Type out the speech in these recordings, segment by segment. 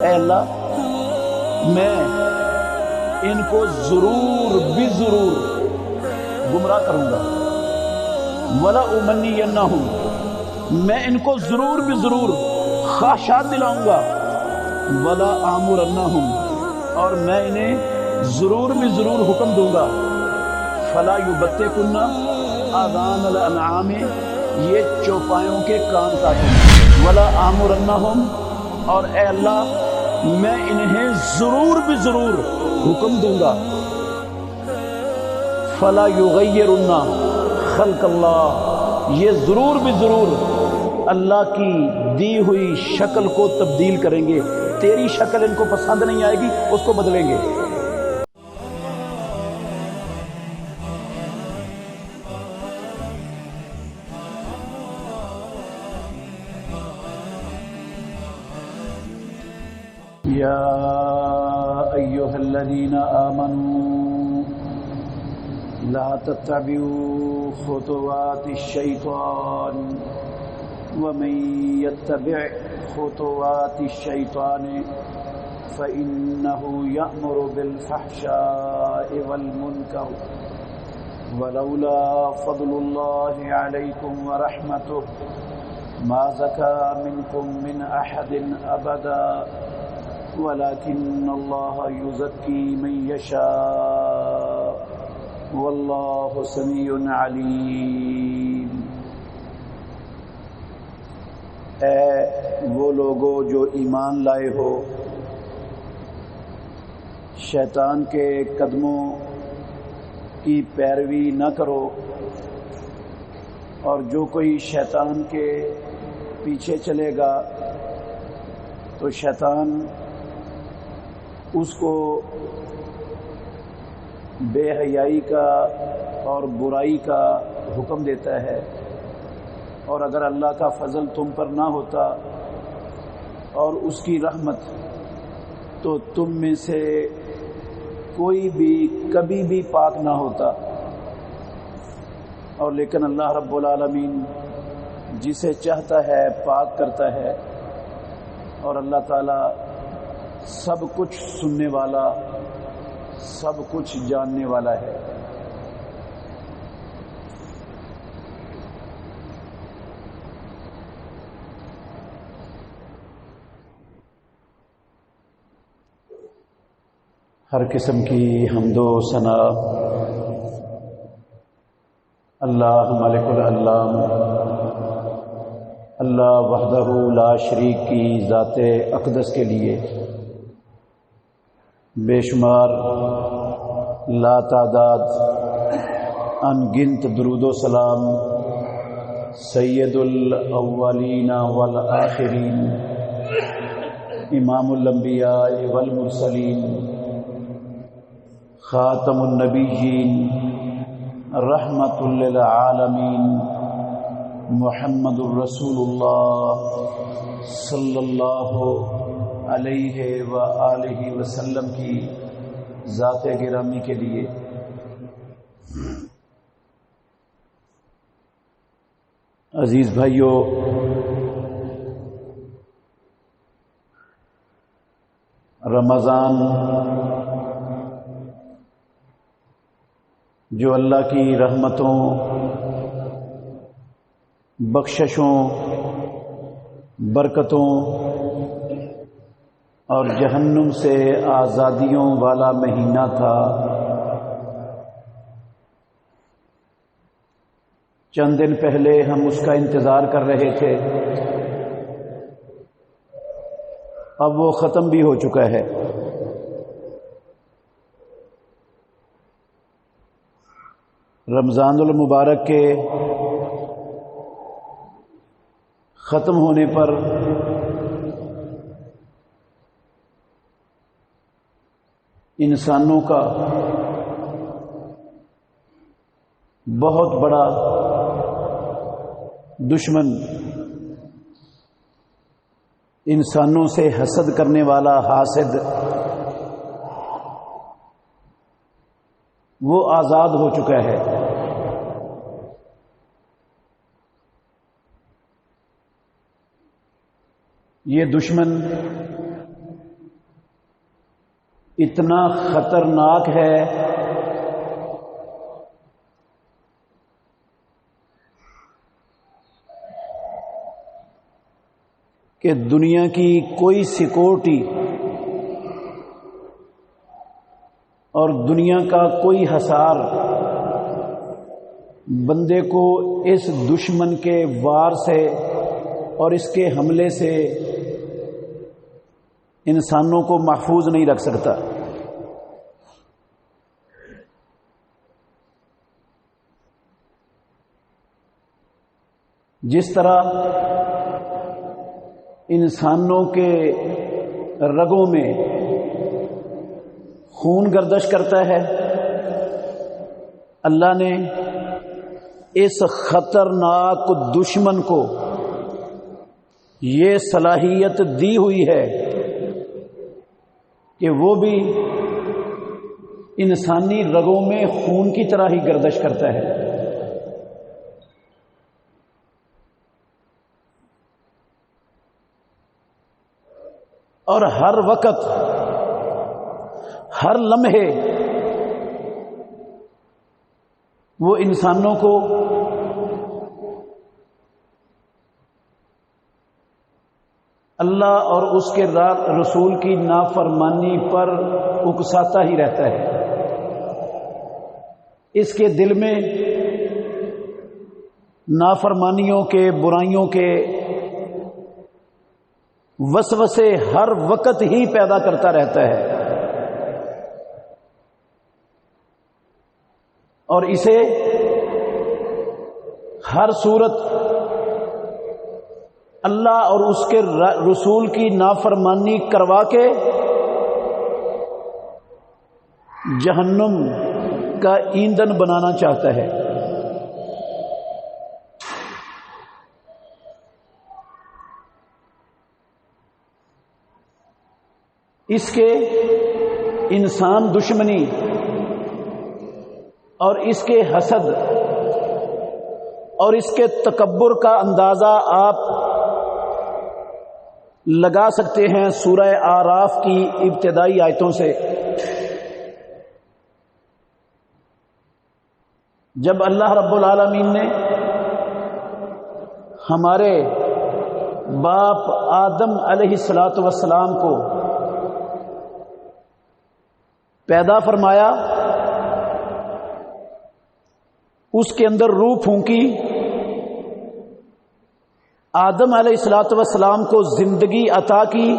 اے اللہ میں ان کو ضرور بھی ضرور گمراہ کروں گا، ولا امنینہم، میں ان کو ضرور بھی ضرور خواہشات دلاؤں گا، ولا آمرنہم، اور میں انہیں ضرور بھی ضرور حکم دوں گا، فلا یبتکن آذان الانعام، یہ چوپایوں کے کان کاٹیں، ولا آمرنہم، اور اے اللہ میں انہیں ضرور بھی ضرور حکم دوں گا، فلا یغیرن خلق اللہ، یہ ضرور بھی ضرور اللہ کی دی ہوئی شکل کو تبدیل کریں گے، تیری شکل ان کو پسند نہیں آئے گی، اس کو بدلیں گے۔ یا ایھا الذین آمنوا لا تتبعوا خطوات الشیطان ومن يتبع خطوات الشیطان فإنه يأمر بالفحشاء والمنکر ولولا فضل الله عليكم ورحمته ما زكى منكم من أحد أبدا ولكن الله يزكي من يشاء والله سميع عليم۔ اے وہ لوگو جو ایمان لائے ہو، شیطان کے قدموں کی پیروی نہ کرو، اور جو کوئی شیطان کے پیچھے چلے گا تو شیطان اس کو بے حیائی کا اور برائی کا حکم دیتا ہے، اور اگر اللہ کا فضل تم پر نہ ہوتا اور اس کی رحمت تو تم میں سے کوئی بھی کبھی بھی پاک نہ ہوتا، اور لیکن اللہ رب العالمین جسے چاہتا ہے پاک کرتا ہے، اور اللہ تعالی سب کچھ سننے والا، سب کچھ جاننے والا ہے۔ ہر قسم کی حمد و ثنا اللہ مالک العلام، اللہ وحدہ لا شریک کی ذات اقدس کے لیے بے شمار لا تعداد ان گنت درود و سلام سید الاولین والآخرین، امام الانبیاء والمرسلین، خاتم النبیین، رحمت للعالمین، محمد الرسول اللہ صلی اللہ علیہ وآلہ وسلم کی ذات گرامی کے لیے عزیز بھائیو، رمضان جو اللہ کی رحمتوں، بخششوں، برکتوں اور جہنم سے آزادیوں والا مہینہ تھا، چند دن پہلے ہم اس کا انتظار کر رہے تھے، اب وہ ختم بھی ہو چکا ہے۔ رمضان المبارک کے ختم ہونے پر انسانوں کا بہت بڑا دشمن، انسانوں سے حسد کرنے والا حاسد، وہ آزاد ہو چکا ہے۔ یہ دشمن اتنا خطرناک ہے کہ دنیا کی کوئی سیکورٹی اور دنیا کا کوئی حصار بندے کو اس دشمن کے وار سے اور اس کے حملے سے انسانوں کو محفوظ نہیں رکھ سکتا۔ جس طرح انسانوں کے رگوں میں خون گردش کرتا ہے، اللہ نے اس خطرناک دشمن کو یہ صلاحیت دی ہوئی ہے کہ وہ بھی انسانی رگوں میں خون کی طرح ہی گردش کرتا ہے۔ اور ہر وقت ہر لمحے وہ انسانوں کو اللہ اور اس کے رسول کی نافرمانی پر اکساتا ہی رہتا ہے۔ اس کے دل میں نافرمانیوں کے، برائیوں کے وسوسے ہر وقت ہی پیدا کرتا رہتا ہے، اور اسے ہر صورت اللہ اور اس کے رسول کی نافرمانی کروا کے جہنم کا ایندھن بنانا چاہتا ہے۔ اس کے انسان دشمنی اور اس کے حسد اور اس کے تکبر کا اندازہ آپ لگا سکتے ہیں سورہ اعراف کی ابتدائی آیتوں سے، جب اللہ رب العالمین نے ہمارے باپ آدم علیہ الصلاۃ والسلام کو پیدا فرمایا، اس کے اندر روح پھونکی، آدم علیہ الصلاۃ والسلام کو زندگی عطا کی،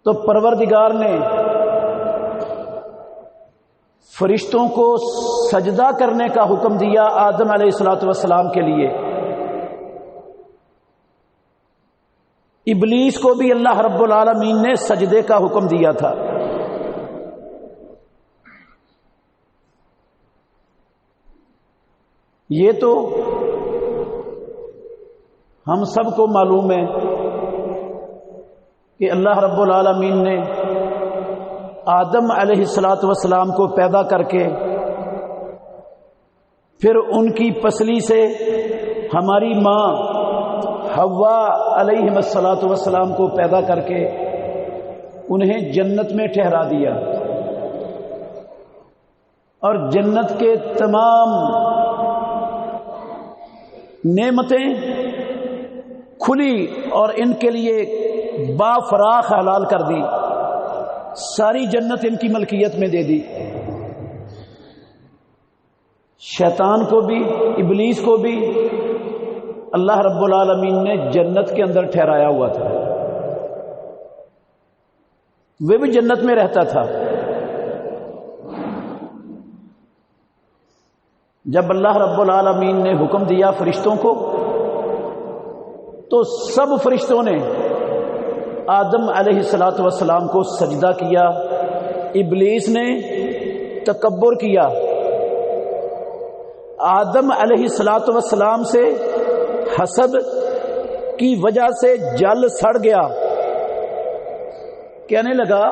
تو پروردگار نے فرشتوں کو سجدہ کرنے کا حکم دیا آدم علیہ الصلاۃ والسلام کے لیے۔ ابلیس کو بھی اللہ رب العالمین نے سجدے کا حکم دیا تھا۔ یہ تو ہم سب کو معلوم ہے کہ اللہ رب العالمین نے آدم علیہ الصلاۃ والسلام کو پیدا کر کے پھر ان کی پسلی سے ہماری ماں حوا علیہ الصلاۃ والسلام کو پیدا کر کے انہیں جنت میں ٹھہرا دیا، اور جنت کے تمام نعمتیں کھلی اور ان کے لیے با فراخ حلال کر دی، ساری جنت ان کی ملکیت میں دے دی۔ شیطان کو بھی، ابلیس کو بھی اللہ رب العالمین نے جنت کے اندر ٹھہرایا ہوا تھا، وہ بھی جنت میں رہتا تھا۔ جب اللہ رب العالمین نے حکم دیا فرشتوں کو، تو سب فرشتوں نے آدم علیہ الصلاۃ والسلام کو سجدہ کیا، ابلیس نے تکبر کیا، آدم علیہ الصلاۃ والسلام سے حسد کی وجہ سے جل سڑ گیا، کہنے لگا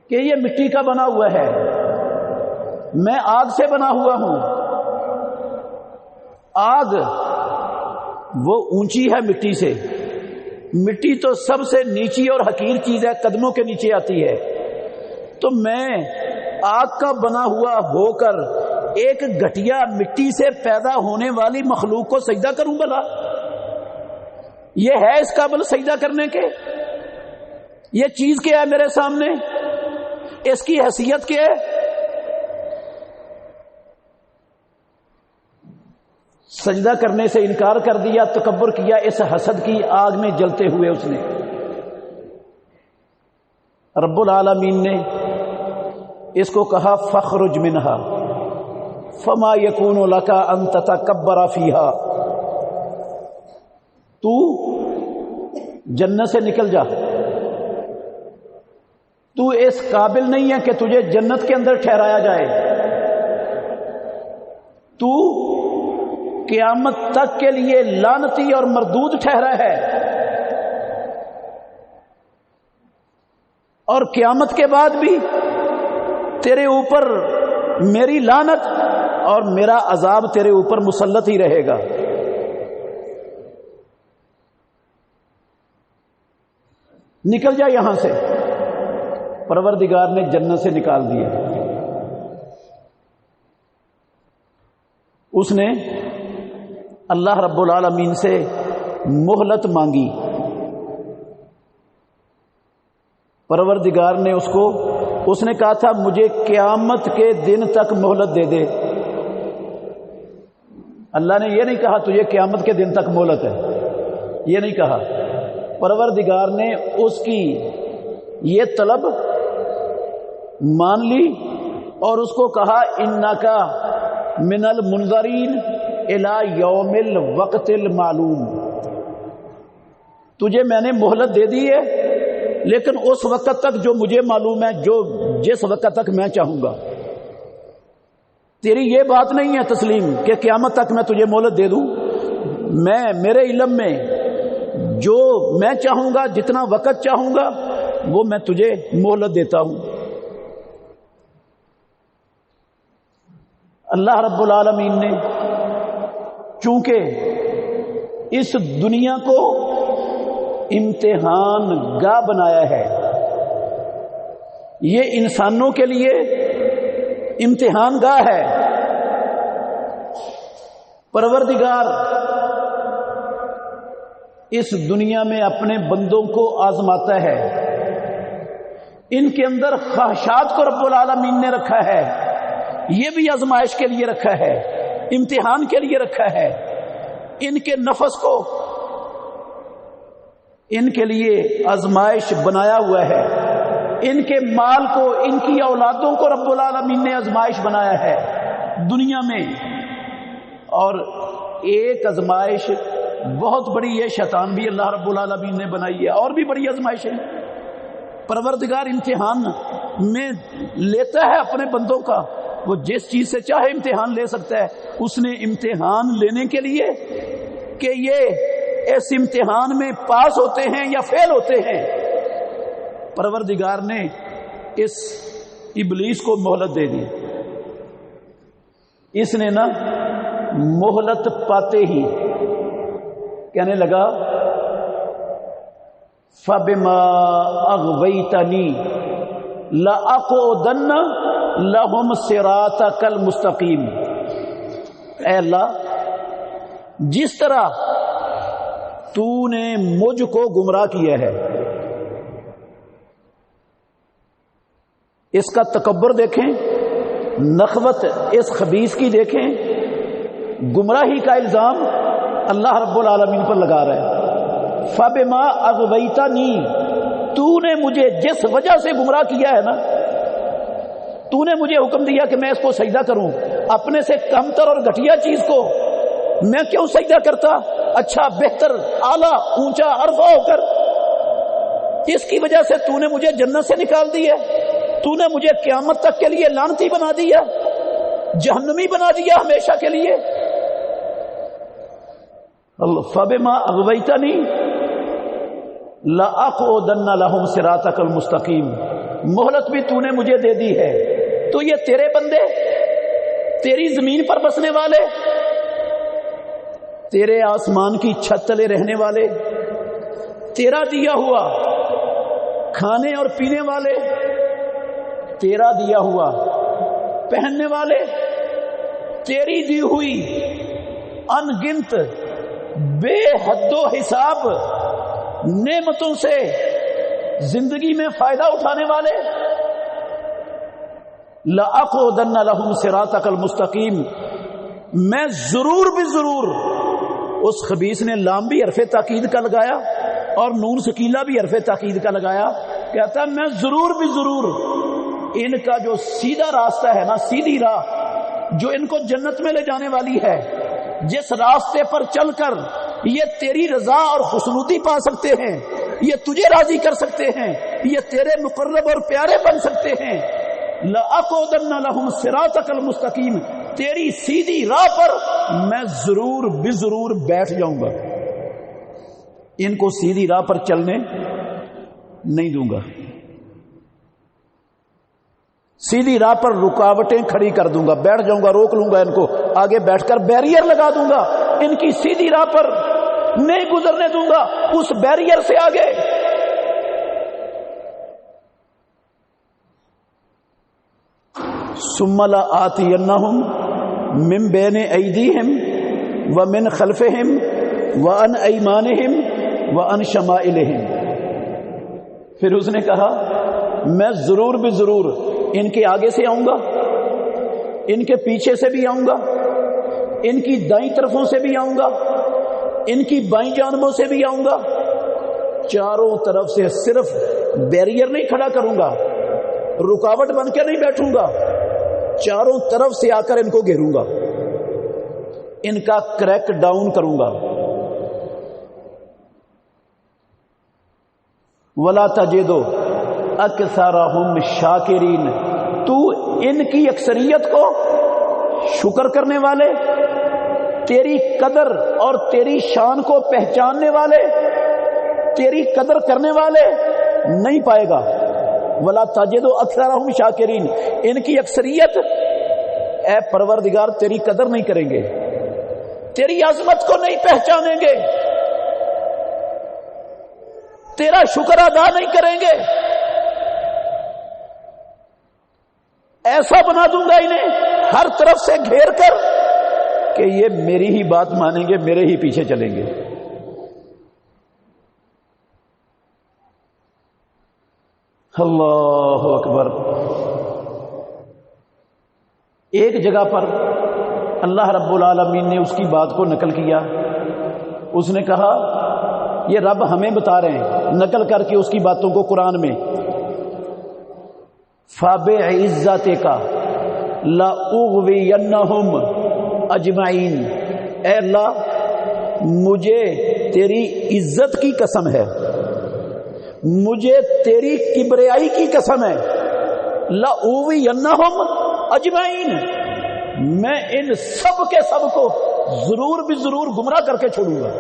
کہ یہ مٹی کا بنا ہوا ہے، میں آگ سے بنا ہوا ہوں، آگ وہ اونچی ہے مٹی سے، مٹی تو سب سے نیچی اور حقیر چیز ہے، قدموں کے نیچے آتی ہے، تو میں آگ کا بنا ہوا ہو کر ایک گھٹیا مٹی سے پیدا ہونے والی مخلوق کو سجدہ کروں بھلا؟ یہ ہے اس قابل سجدہ کرنے کے؟ یہ چیز کیا ہے میرے سامنے؟ اس کی حیثیت کیا ہے؟ سجدہ کرنے سے انکار کر دیا، تکبر کیا، اس حسد کی آگ میں جلتے ہوئے اس نے۔ رب العالمین نے اس کو کہا فخرج منہا فما یکون لک ان تتکبر فیہا، تو جنت سے نکل جا، تو اس قابل نہیں ہے کہ تجھے جنت کے اندر ٹھہرایا جائے، تو قیامت تک کے لیے لعنتی اور مردود ٹھہرا ہے، اور قیامت کے بعد بھی تیرے اوپر میری لعنت اور میرا عذاب تیرے اوپر مسلط ہی رہے گا۔ نکل جا یہاں سے۔ پروردگار نے جنت سے نکال دیا۔ اس نے اللہ رب العالمین سے مہلت مانگی، پروردگار نے اس نے کہا تھا مجھے قیامت کے دن تک مہلت دے دے۔ اللہ نے یہ نہیں کہا تجھے قیامت کے دن تک مہلت ہے، یہ نہیں کہا۔ پروردگار نے اس کی یہ طلب مان لی اور اس کو کہا انکا من المنظرین الی یوم الوقت المعلوم، تجھے میں نے مہلت دے دی ہے لیکن اس وقت تک جو مجھے معلوم ہے، جس وقت تک میں چاہوں گا۔ تیری یہ بات نہیں ہے تسلیم کہ قیامت تک میں تجھے مہلت دے دوں۔ میرے علم میں جو میں چاہوں گا، جتنا وقت چاہوں گا، وہ میں تجھے مہلت دیتا ہوں۔ اللہ رب العالمین نے چونکہ اس دنیا کو امتحان گاہ بنایا ہے، یہ انسانوں کے لیے امتحان گاہ ہے، پروردگار اس دنیا میں اپنے بندوں کو آزماتا ہے، ان کے اندر خواہشات کو رب العالمین نے رکھا ہے، یہ بھی آزمائش کے لیے رکھا ہے، امتحان کے لیے رکھا ہے، ان کے نفس کو ان کے لیے آزمائش بنایا ہوا ہے، ان کے مال کو، ان کی اولادوں کو رب العالمین نے آزمائش بنایا ہے دنیا میں۔ اور ایک آزمائش بہت بڑی ہے، شیطان بھی اللہ رب العالمین نے بنائی ہے، اور بھی بڑی آزمائش ہے۔ پروردگار امتحان میں لیتا ہے اپنے بندوں کا، وہ جس چیز سے چاہے امتحان لے سکتا ہے۔ اس نے امتحان لینے کے لیے کہ یہ اس امتحان میں پاس ہوتے ہیں یا فیل ہوتے ہیں، پروردگار نے اس ابلیس کو مہلت دے دی۔ اس نے نا مہلت پاتے ہی کہنے لگا فَبِمَا أَغْوَيْتَنِي لَأَقْعُدَنَّ لَهُمْ صِرَاطَكَ الْمُسْتَقِيمَ، اے اللہ جس طرح تو نے مجھ کو گمراہ کیا ہے، اس کا تکبر دیکھیں، نخوت اس خبیث کی دیکھیں، گمراہی کا الزام اللہ رب العالمین پر لگا رہا ہے۔ فَبِمَا أَغْوَيْتَنِي، تو نے مجھے جس وجہ سے گمراہ کیا ہے نا، تو نے مجھے حکم دیا کہ میں اس کو سجدہ کروں، اپنے سے کمتر اور گھٹیا چیز کو میں کیوں سجدہ کرتا؟ اچھا، بہتر، اعلیٰ، اونچا، عرفہ ہو کر، اس کی وجہ سے تو نے مجھے جنت سے نکال دیا، تو نے مجھے قیامت تک کے لیے لعنتی بنا دیا، جہنمی بنا دیا ہمیشہ کے لیے۔ فَبِمَا أَغْوَيْتَنِي لَأَقْعُدَنَّ لَهُمْ صِرَاطَكَ الْمُسْتَقِيمَ، مہلت بھی تو نے مجھے دے دی ہے، تو یہ تیرے بندے، تیری زمین پر بسنے والے، تیرے آسمان کی چھت تلے رہنے والے، تیرا دیا ہوا، کھانے اور پینے والے تیرا دیا ہوا، پہننے والے تیری دی ہوئی ان گنت بے حد و حساب نعمتوں سے زندگی میں فائدہ اٹھانے والے. لَأَقْعُدَنَّ لَهُمْ صِرَاطَكَ الْمُسْتَقِيمَ. میں ضرور بھی ضرور، اس خبیث نے لام بھی حرف تاکید کا لگایا اور نون ثقیلہ بھی حرف تاکید کا لگایا، کہتا میں ضرور بھی ضرور ان کا جو سیدھا راستہ ہے نا، سیدھی راہ جو ان کو جنت میں لے جانے والی ہے، جس راستے پر چل کر یہ تیری رضا اور خوشنودی پا سکتے ہیں، یہ تجھے راضی کر سکتے ہیں، یہ تیرے مقرب اور پیارے بن سکتے ہیں. لَأَقْعُدَنَّ لَهُمْ صِرَاطَكَ الْمُسْتَقِيمَ. تیری سیدھی راہ پر میں ضرور بھی ضرور بیٹھ جاؤں گا، ان کو سیدھی راہ پر چلنے نہیں دوں گا، سیدھی راہ پر رکاوٹیں کھڑی کر دوں گا، بیٹھ جاؤں گا، روک لوں گا ان کو، آگے بیٹھ کر بیریئر لگا دوں گا، ان کی سیدھی راہ پر نہیں گزرنے دوں گا اس بیریئر سے آگے. ثم لآتینہم من بین ایدیہم ومن خلفہم وعن ایمانہم وعن شمائلہم. پھر اس نے کہا میں ضرور بھی ضرور ان کے آگے سے آؤں گا، ان کے پیچھے سے بھی آؤں گا، ان کی دائیں طرفوں سے بھی آؤں گا، ان کی بائیں جانبوں سے بھی آؤں گا، چاروں طرف سے. صرف بیریئر نہیں کھڑا کروں گا، رکاوٹ بن کے نہیں بیٹھوں گا، چاروں طرف سے آ کر ان کو گھیروں گا، ان کا کریک ڈاؤن کروں گا. وَلَا تَجِدُ أَكْثَرَهُمْ شَاكِرِينَ. تو ان کی اکثریت کو شکر کرنے والے، تیری قدر اور تیری شان کو پہچاننے والے، تیری قدر کرنے والے نہیں پائے گا. وَلَا تَجِدُ أَكْثَرَهُمْ شَاكِرِينَ. ان کی اکثریت اے پروردگار تیری قدر نہیں کریں گے، تیری عظمت کو نہیں پہچانیں گے، تیرا شکر ادا نہیں کریں گے. ایسا بنا دوں گا انہیں ہر طرف سے گھیر کر کہ یہ میری ہی بات مانیں گے، میرے ہی پیچھے چلیں گے. اللہ اکبر. ایک جگہ پر اللہ رب العالمین نے اس کی بات کو نقل کیا. اس نے کہا یہ رب ہمیں بتا رہے ہیں نقل کر کے اس کی باتوں کو قرآن میں، فَبِعِزَّتِكَ لَأُغْوِيَنَّهُمْ اجمعین. اے اللہ مجھے تیری عزت کی قسم ہے، مجھے تیری کبریائی کی قسم ہے، لَأُغْوِيَنَّهُمْ اجمعین، میں ان سب کے سب کو ضرور بھی ضرور گمراہ کر کے چھوڑوں گا.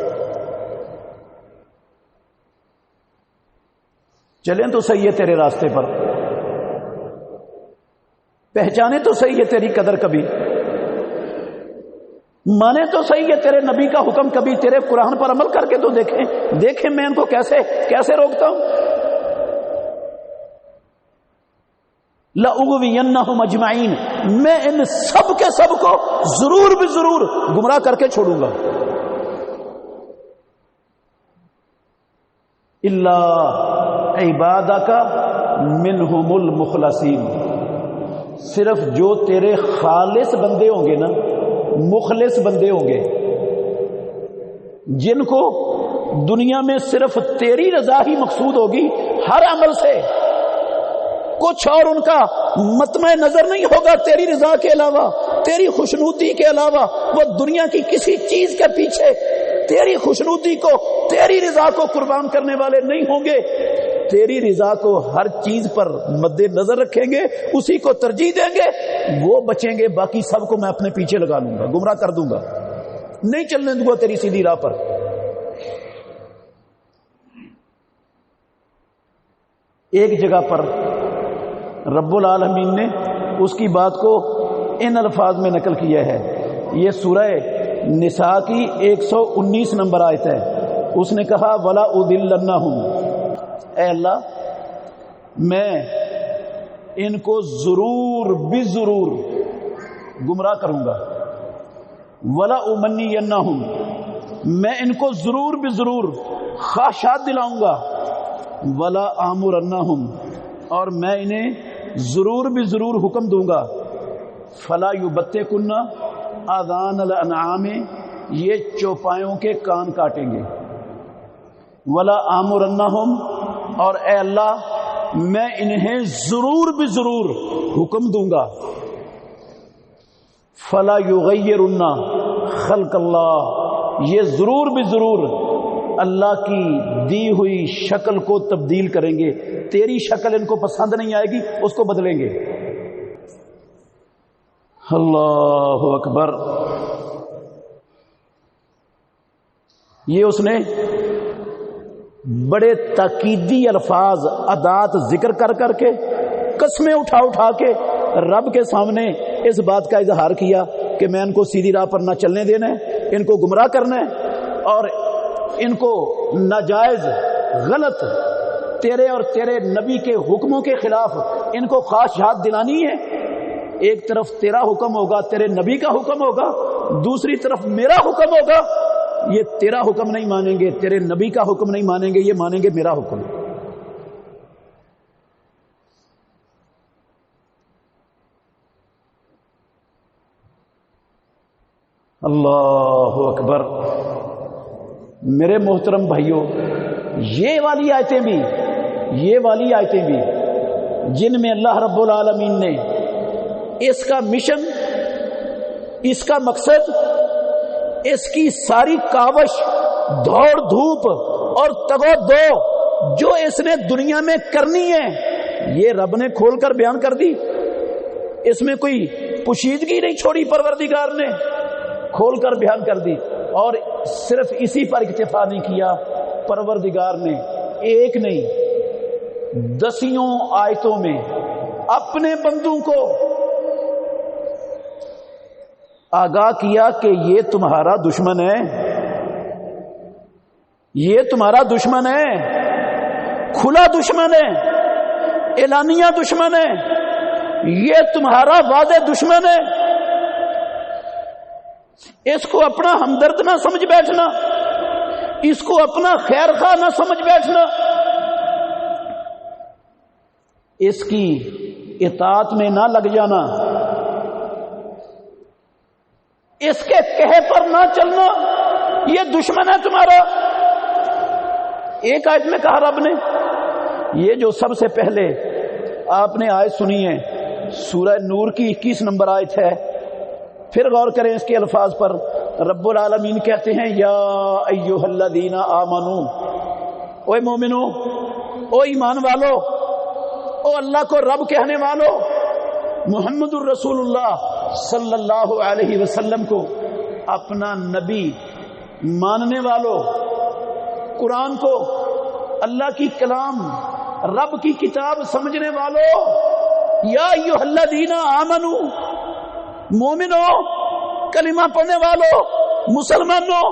چلیں تو صحیح ہے تیرے راستے پر، پہچانے تو صحیح ہے تیری قدر کبھی، مانے تو صحیح ہے تیرے نبی کا حکم کبھی، تیرے قرآن پر عمل کر کے تو دیکھیں میں ان کو کیسے روکتا ہوں. لَأُغْوِيَنَّهُمْ اجمعین، میں ان سب کے سب کو ضرور بھی ضرور گمراہ کر کے چھوڑوں گا. الا عبادک منہم المخلصین، صرف جو تیرے خالص بندے ہوں گے نا، مخلص بندے ہوں گے، جن کو دنیا میں صرف تیری رضا ہی مقصود ہوگی ہر عمل سے، کچھ اور ان کا مطمع نظر نہیں ہوگا تیری رضا کے علاوہ، تیری خوشنودی کے علاوہ. وہ دنیا کی کسی چیز کے پیچھے تیری خوشنودی کو، تیری رضا کو قربان کرنے والے نہیں ہوں گے. تیری رضا کو ہر چیز پر مد نظر رکھیں گے، اسی کو ترجیح دیں گے، وہ بچیں گے، باقی سب کو میں اپنے پیچھے لگا لوں گا، گمراہ کر دوں گا، نہیں چلنے دوں گا تیری سیدھی راہ پر. ایک جگہ پر رب العالمین نے اس کی بات کو ان الفاظ میں نقل کیا ہے. یہ سورہ نساء کی 119 نمبر آیت ہے. اس نے کہا ولا اضلنہم، اے اللہ میں ان کو ضرور بھی ضرور گمراہ کروں گا، ولا امنینہم، میں ان کو ضرور بھی ضرور خواہشات دلاؤں گا، ولا آمرنہم، اور میں انہیں ضرور بھی ضرور حکم دوں گا، فلا یبتکن آذان الانعام، یہ چوپایوں کے کان کاٹیں گے، ولا آمرنہم، اور اے اللہ میں انہیں ضرور بھی ضرور حکم دوں گا، فلا یغیرن خلق اللہ، یہ ضرور بھی ضرور اللہ کی دی ہوئی شکل کو تبدیل کریں گے، تیری شکل ان کو پسند نہیں آئے گی، اس کو بدلیں گے۔ اللہ اکبر۔ یہ اس نے بڑے تاکیدی الفاظ ادات ذکر کر کر کے، قسمیں اٹھا اٹھا کے رب کے سامنے اس بات کا اظہار کیا کہ میں ان کو سیدھی راہ پر نہ چلنے دینا ہے، ان کو گمراہ کرنا ہے، اور ان کو ناجائز غلط تیرے اور تیرے نبی کے حکموں کے خلاف ان کو خواہشات دلانی ہے۔ ایک طرف تیرا حکم ہوگا، تیرے نبی کا حکم ہوگا، دوسری طرف میرا حکم ہوگا، یہ تیرا حکم نہیں مانیں گے، تیرے نبی کا حکم نہیں مانیں گے، یہ مانیں گے میرا حکم۔ اللہ اکبر۔ میرے محترم بھائیوں، یہ والی آیتیں بھی جن میں اللہ رب العالمین نے اس کا مشن، اس کا مقصد، اس کی ساری کاوش، دوڑ دھوپ اور تگو دو جو اس نے دنیا میں کرنی ہے، یہ رب نے کھول کر بیان کر دی۔ اس میں کوئی پوشیدگی نہیں چھوڑی، پروردگار نے کھول کر بیان کر دی۔ اور صرف اسی پر اکتفا نہیں کیا، پروردگار نے ایک نہیں 10 آیتوں میں اپنے بندوں کو آگاہ کیا کہ یہ تمہارا دشمن ہے، یہ تمہارا دشمن ہے، کھلا دشمن ہے، اعلانیہ دشمن ہے، یہ تمہارا واضح دشمن ہے۔ اس کو اپنا ہمدرد نہ سمجھ بیٹھنا، اس کو اپنا خیر خواہ نہ سمجھ بیٹھنا، اس کی اطاعت میں نہ لگ جانا، اس کے کہے پر نہ چلنا، یہ دشمن ہے تمہارا۔ ایک آیت میں کہا رب نے، یہ جو سب سے پہلے آپ نے آیت سنی ہے سورہ نور کی 21 نمبر آیت ہے، پھر غور کریں اس کے الفاظ پر۔ رب العالمین کہتے ہیں یا ایھا الذین آمنو، اوے مومنو، او ایمان والو، او اللہ کو رب کہنے والو، محمد الرسول اللہ صلی اللہ علیہ وسلم کو اپنا نبی ماننے والو، قرآن کو اللہ کی کلام، رب کی کتاب سمجھنے والو، یا ایھا الذین آمنو، مومنو، کلمہ پڑھنے والو، مسلمانوں،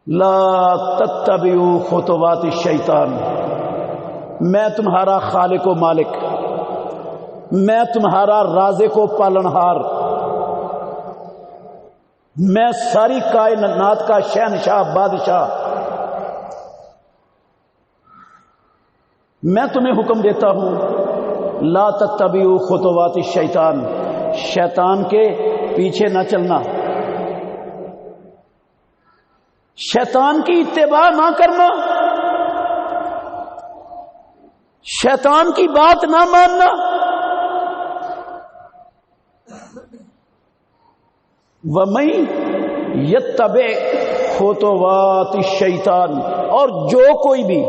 لا تتبعوا خطوات الشیطان، میں تمہارا خالق و مالک، میں تمہارا رازق و پالنہار، میں ساری کائنات کا شہنشاہ بادشاہ، میں تمہیں حکم دیتا ہوں لا تتبعوا خطوات الشیطان، شیطان کے پیچھے نہ چلنا، شیطان کی اتباع نہ کرنا، شیطان کی بات نہ ماننا۔ وَمَن يَتَّبِعْ خُطُوَاتِ الشَّيْطَانِ، اور جو کوئی بھی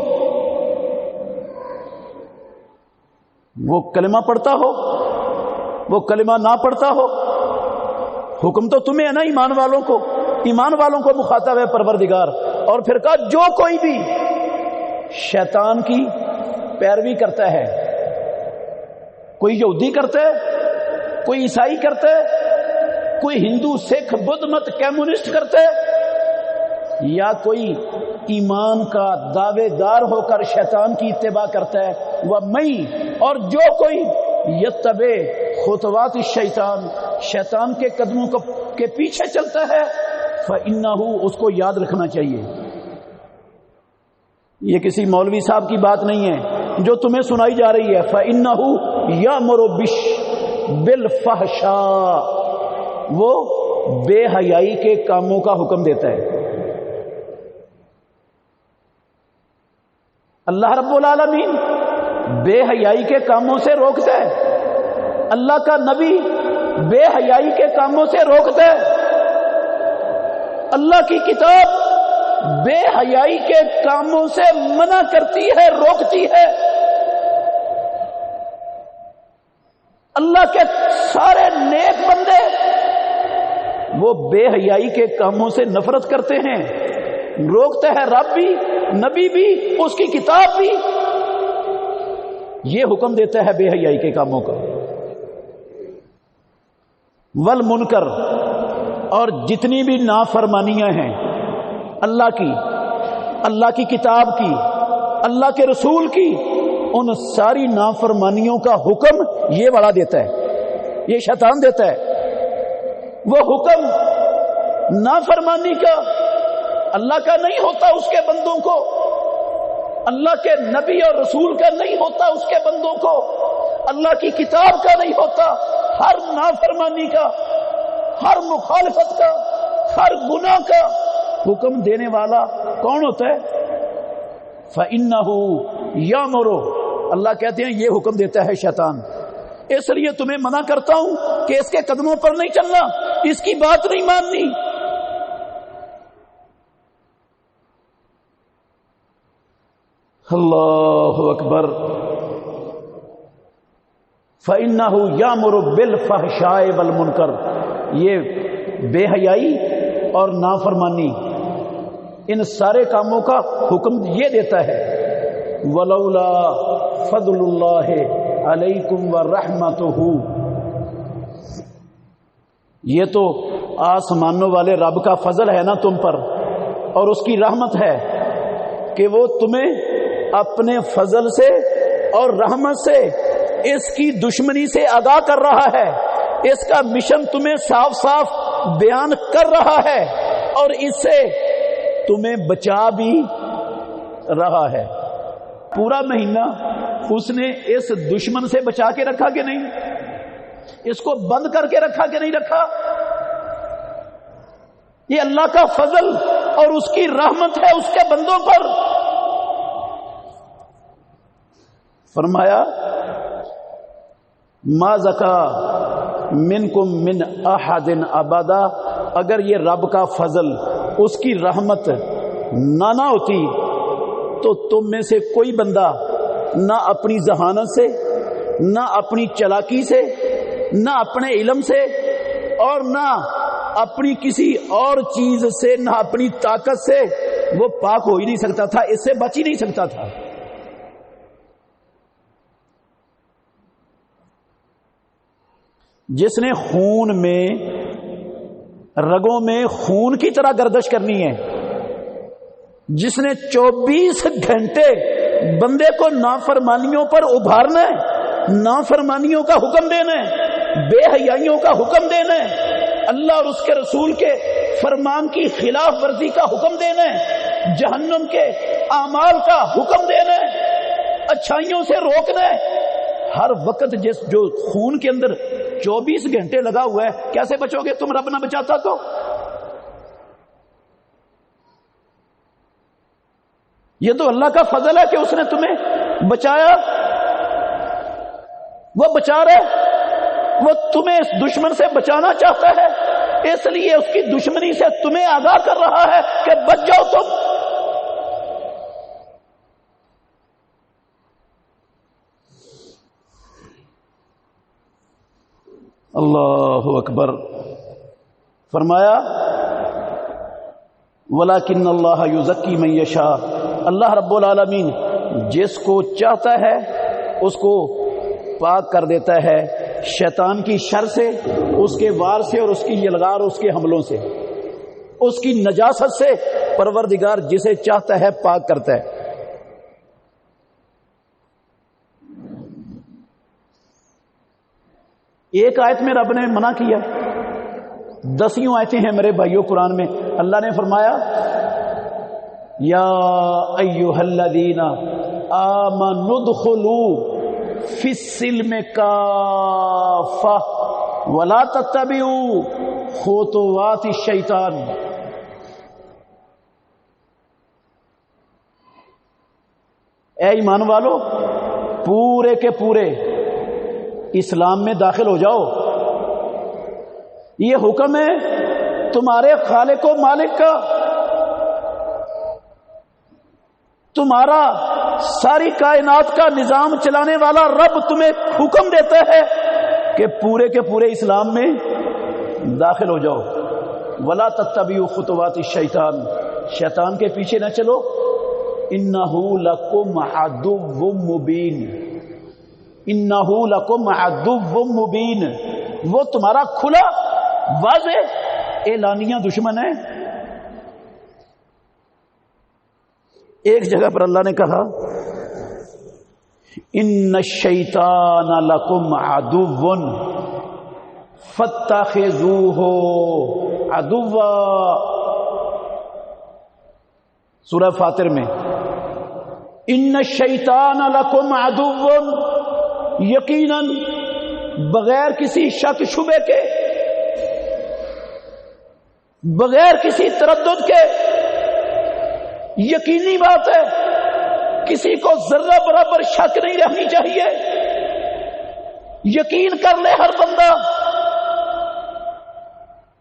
وہ کلمہ پڑھتا ہو، وہ کلمہ نہ پڑھتا ہو، حکم تو تمہیں ہے نا ایمان والوں کو، ایمان والوں کو مخاطب ہے پروردگار، اور پھر کہا جو کوئی بھی شیطان کی پیروی کرتا ہے، کوئی یہودی کرتا ہے، کوئی عیسائی کرتا ہے، کوئی ہندو، سکھ، بدھ مت، کمیونسٹ کرتا ہے، یا کوئی ایمان کا دعوے دار ہو کر شیطان کی اتباع کرتا ہے، وَمَن، اور جو کوئی یتبع خطوات الشیطان، شیطان کے قدموں کے پیچھے چلتا ہے، فَإِنَّهُ، اس کو یاد رکھنا چاہیے، یہ کسی مولوی صاحب کی بات نہیں ہے جو تمہیں سنائی جا رہی ہے، فَإِنَّهُ يَأْمُرُ بِالْفَحْشَاءِ، وہ بے حیائی کے کاموں کا حکم دیتا ہے۔ اللہ رب العالمین بے حیائی کے کاموں سے روکتا ہے، اللہ کا نبی بے حیائی کے کاموں سے روکتا ہے، اللہ کی کتاب بے حیائی کے کاموں سے منع کرتی ہے، روکتی ہے۔ اللہ کے سارے نیک بندے وہ بے حیائی کے کاموں سے نفرت کرتے ہیں، روکتے ہیں رب بھی، نبی بھی، اس کی کتاب بھی، یہ حکم دیتا ہے بے حیائی کے کاموں کا۔ والمنکر، اور جتنی بھی نافرمانیاں ہیں اللہ کی کتاب کی، اللہ کے رسول کی، ان ساری نافرمانیوں کا حکم یہ بڑا دیتا ہے، یہ شیطان دیتا ہے۔ وہ حکم نافرمانی کا اللہ کا نہیں ہوتا اس کے بندوں کو، اللہ کے نبی اور رسول کا نہیں ہوتا اس کے بندوں کو، اللہ کی کتاب کا نہیں ہوتا۔ ہر نافرمانی کا، ہر مخالفت کا، ہر گناہ کا حکم دینے والا کون ہوتا ہے؟ فَإِنَّهُ يَأْمُرُ، اللہ کہتے ہیں یہ حکم دیتا ہے شیطان، اس لیے تمہیں منع کرتا ہوں کہ اس کے قدموں پر نہیں چلنا، اس کی بات نہیں ماننی۔ اللہ اکبر۔ فَإِنَّهُ يَأْمُرُ بِالْفَحْشَاءِ وَالْمُنکَرِ، یہ بے حیائی اور نافرمانی ان سارے کاموں کا حکم یہ دیتا ہے۔ وَلَوْلَا فَضْلُ اللَّهِ عَلَيْكُمْ وَرَحْمَتُهُ، یہ تو آسمانوں والے رب کا فضل ہے نا تم پر، اور اس کی رحمت ہے کہ وہ تمہیں اپنے فضل سے اور رحمت سے اس کی دشمنی سے آگاہ کر رہا ہے، اس کا مشن تمہیں صاف صاف بیان کر رہا ہے، اور اس سے تمہیں بچا بھی رہا ہے۔ پورا مہینہ اس نے اس دشمن سے بچا کے رکھا کہ نہیں؟ اس کو بند کر کے رکھا کہ نہیں رکھا؟ یہ اللہ کا فضل اور اس کی رحمت ہے اس کے بندوں پر۔ فرمایا ما زکا منکم من احد ابدا، اگر یہ رب کا فضل، اس کی رحمت نہ ہوتی تو تم میں سے کوئی بندہ نہ اپنی ذہانت سے، نہ اپنی چلاکی سے، نہ اپنے علم سے، اور نہ اپنی کسی اور چیز سے، نہ اپنی طاقت سے وہ پاک ہو ہی نہیں سکتا تھا، اس سے بچ ہی نہیں سکتا تھا۔ جس نے خون میں، رگوں میں خون کی طرح گردش کرنی ہے، جس نے 24 گھنٹے بندے کو نافرمانیوں پر ابھارنا ہے، نافرمانیوں کا حکم دینا ہے، بے حیائیوں کا حکم دینا ہے، اللہ اور اس کے رسول کے فرمان کی خلاف ورزی کا حکم دینا ہے، جہنم کے اعمال کا حکم دینا ہے، اچھائیوں سے روکنا ہے، ہر وقت جو خون کے اندر 24 گھنٹے لگا ہوا ہے، کیسے بچو گے تم؟ رب نہ بچاتا تو؟ یہ تو اللہ کا فضل ہے کہ اس نے تمہیں بچایا، وہ بچا رہے، وہ تمہیں اس دشمن سے بچانا چاہتا ہے، اس لیے اس کی دشمنی سے تمہیں آگاہ کر رہا ہے کہ بچ جاؤ تم۔ اللہ اکبر۔ فرمایا وَلَكِنَّ اللَّهَ يُزَكِّي مَن يَشَاءُ، اللہ رب العالمین جس کو چاہتا ہے اس کو پاک کر دیتا ہے شیطان کی شر سے، اس کے وار سے، اور اس کی یلغار، اس کے حملوں سے۔ اس کی نجاست سے پروردگار جسے چاہتا ہے پاک کرتا ہے۔ ایک آیت میں رب نے منع کیا، 10 آیتیں ہیں میرے بھائیوں قرآن میں۔ اللہ نے فرمایا یا ایھا الذین آمنوا ادخلوا فی السلم کافہ ولا تتبعوا خطوات الشیطان۔ اے ایمان والو، پورے کے پورے اسلام میں داخل ہو جاؤ۔ یہ حکم ہے تمہارے خالق و مالک کا، تمہارا ساری کائنات کا نظام چلانے والا رب تمہیں حکم دیتا ہے کہ پورے کے پورے اسلام میں داخل ہو جاؤ۔ ولا تتبعوا خطوات الشیطان، شیطان کے پیچھے نہ چلو۔ انہ لکم عدو مبین، انہ لکم عدو مبین، وہ تمہارا کھلا واضح اعلانیہ دشمن ہے۔ ایک جگہ پر اللہ نے کہا ان الشیطان لکم عدو فاتخذوہ عدوا، سورہ فاطر میں ان الشیطان لکم عدو، یقیناً بغیر کسی شک شبے کے، بغیر کسی تردد کے یقینی بات ہے، کسی کو ذرہ برابر شک نہیں رہنی چاہیے، یقین کر لے ہر بندہ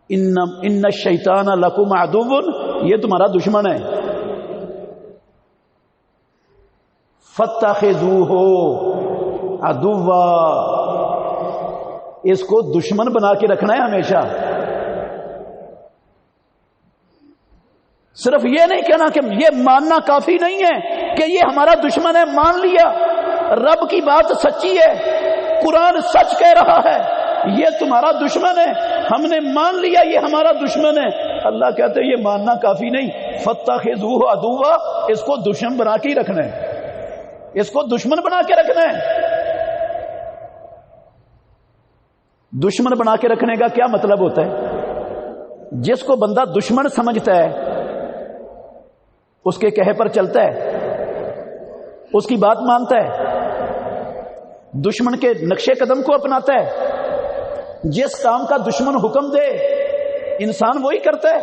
ان الشیطان لکم عدو، یہ تمہارا دشمن ہے۔ فاتخذوہ عدوا، اس کو دشمن بنا کے رکھنا ہے ہمیشہ۔ صرف یہ نہیں کہنا کہ یہ ماننا کافی نہیں ہے کہ یہ ہمارا دشمن ہے، مان لیا، رب کی بات سچی ہے، قرآن سچ کہہ رہا ہے، یہ تمہارا دشمن ہے، ہم نے مان لیا یہ ہمارا دشمن ہے۔ اللہ کہتے ہیں یہ ماننا کافی نہیں، فاتخذوہ عدوا، اس کو دشمن بنا کے ہی رکھنا ہے، اس کو دشمن بنا کے رکھنا ہے۔ دشمن بنا کے رکھنے کا کیا مطلب ہوتا ہے؟ جس کو بندہ دشمن سمجھتا ہے اس کے کہے پر چلتا ہے، اس کی بات مانتا ہے، دشمن کے نقش قدم کو اپناتا ہے۔ جس کام کا دشمن حکم دے انسان وہی کرتا ہے،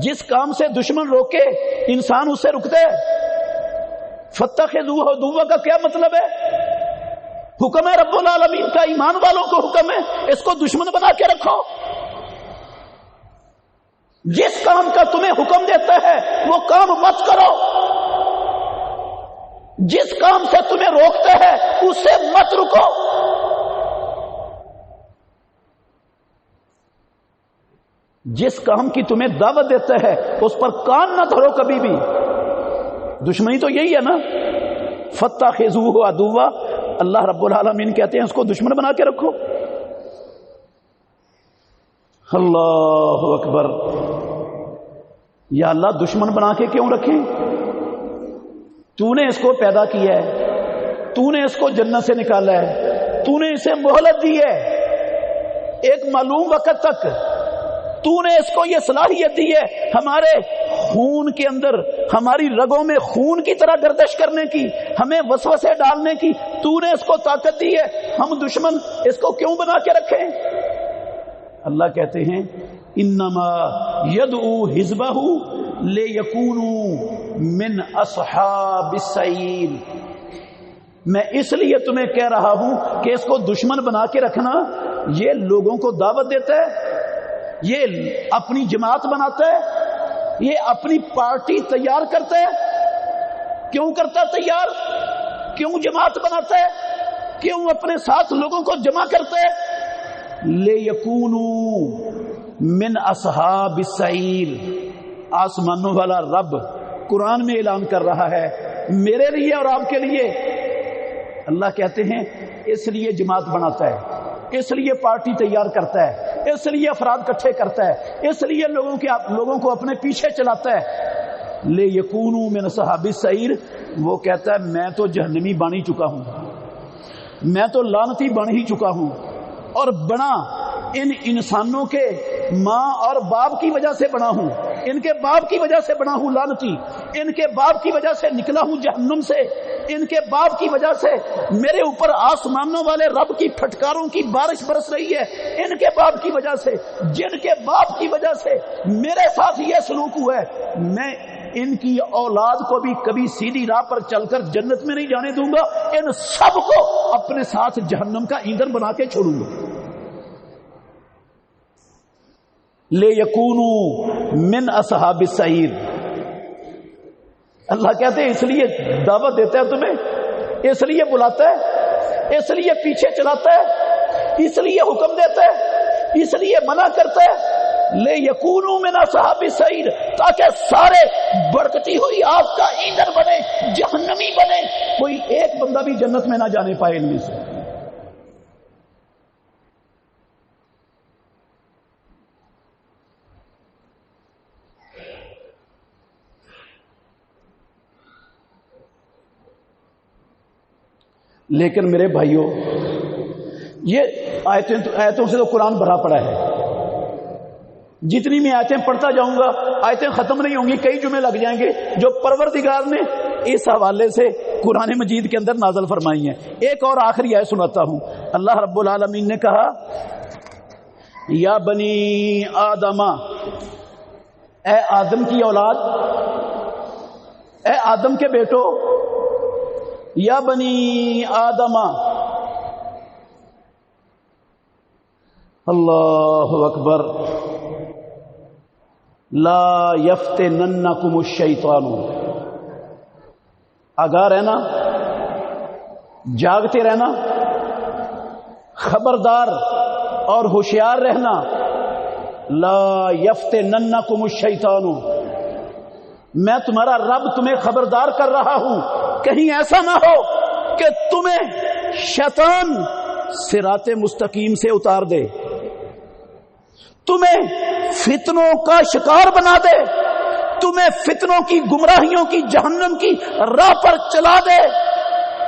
جس کام سے دشمن روکے انسان اسے رکتا ہے۔ فاتخذوہ عدوا کا کیا مطلب ہے؟ حکم ہے رب العالمین کا، ایمان والوں کو حکم ہے اس کو دشمن بنا کے رکھو۔ جس کام کا تمہیں حکم دیتا ہے وہ کام مت کرو، جس کام سے تمہیں روکتا ہے اس سے مت رکو۔ جس کام کی تمہیں دعوت دیتا ہے اس پر کان نہ دھرو کبھی بھی۔ دشمنی تو یہی ہے نا، فاتخذوہ عدوا، اللہ رب العالمین کہتے ہیں اس کو دشمن بنا کے رکھو۔ اللہ اکبر، یا اللہ دشمن بنا کے کیوں رکھیں؟ تو نے اس کو پیدا کیا ہے، تو نے اس کو جنت سے نکالا ہے، تو نے اسے مہلت دی ہے ایک معلوم وقت تک، تو نے اس کو یہ صلاحیت دی ہے ہمارے خون کے اندر، ہماری رگوں میں خون کی طرح گردش کرنے کی، ہمیں وسوسے ڈالنے کی، تو نے اس کو طاقت دی ہے، ہم دشمن اس کو کیوں بنا کے رکھیں؟ اللہ کہتے ہیں انما یدعو حزبہ لیکونوا من اصحاب السعیر، میں اس لیے تمہیں کہہ رہا ہوں کہ اس کو دشمن بنا کے رکھنا، یہ لوگوں کو دعوت دیتا ہے، یہ اپنی جماعت بناتا ہے، یہ اپنی پارٹی تیار کرتا ہے۔ کیوں کرتا ہے تیار؟ کیوں جماعت بناتا ہے؟ کیوں اپنے ساتھ لوگوں کو جمع کرتا ہے؟ لیکونوا من اصحاب السعیر، آسمانوں والا رب قرآن میں اعلان کر رہا ہے میرے لیے اور آپ کے لیے۔ اللہ کہتے ہیں اس لیے جماعت بناتا ہے، اس لیے پارٹی تیار کرتا ہے اس لیے افراد اکٹھے کرتا ہے، اس لیے لوگوں کو اپنے پیچھے چلاتا ہے۔ لے یکونوا من اصحاب السعیر، وہ کہتا ہے میں تو جہنمی بن ہی چکا ہوں، میں تو لعنتی بن ہی چکا ہوں، اور بنا ان انسانوں کے ماں اور باپ کی وجہ سے بنا ہوں، ان کے باپ کی وجہ سے بنا ہوں لعنتی، ان کے باپ کی وجہ سے نکلا ہوں جہنم سے، ان کے باپ کی وجہ سے میرے اوپر آسمانوں والے رب کی پھٹکاروں کی بارش برس رہی ہے، ان کے باپ کی وجہ سے، جن کے باپ کی وجہ سے میرے ساتھ یہ سلوک ہوا ہے، میں ان کی اولاد کو بھی کبھی سیدھی راہ پر چل کر جنت میں نہیں جانے دوں گا، ان سب کو اپنے ساتھ جہنم کا ایندھن بنا کے چھوڑوں گا۔ لے یکونوا من اصحاب السعیر، اللہ کہتے ہیں اس لیے دعوت دیتا ہے تمہیں، اس لیے بلاتا ہے، اس لیے پیچھے چلاتا ہے، اس لیے حکم دیتا ہے، اس لیے منع کرتا ہے، لے یکونوا من اصحاب السعیر، تاکہ سارے بڑکتی ہوئی آگ کا ایندھن بنے، جہنمی بنے، کوئی ایک بندہ بھی جنت میں نہ جانے پائے ان میں سے۔ لیکن میرے بھائیوں، یہ آیتوں سے تو قرآن بھرا پڑا ہے، جتنی میں آیتیں پڑھتا جاؤں گا آیتیں ختم نہیں ہوں گی، کئی جمعے لگ جائیں گے جو پروردگار نے اس حوالے سے قرآن مجید کے اندر نازل فرمائی ہیں۔ ایک اور آخری آیت سناتا ہوں۔ اللہ رب العالمین نے کہا یا بنی آدم، اے آدم کی اولاد، اے آدم کے بیٹو، یا بنی آدم، اللہ اکبر، لا یفتننکم الشیطان، آگاہ رہنا، جاگتے رہنا، خبردار اور ہوشیار رہنا، لا یفتننکم الشیطان، میں تمہارا رب تمہیں خبردار کر رہا ہوں، کہیں ایسا نہ ہو کہ تمہیں شیطان صراط مستقیم سے اتار دے، تمہیں فتنوں کا شکار بنا دے، تمہیں فتنوں کی، گمراہیوں کی، جہنم کی راہ پر چلا دے۔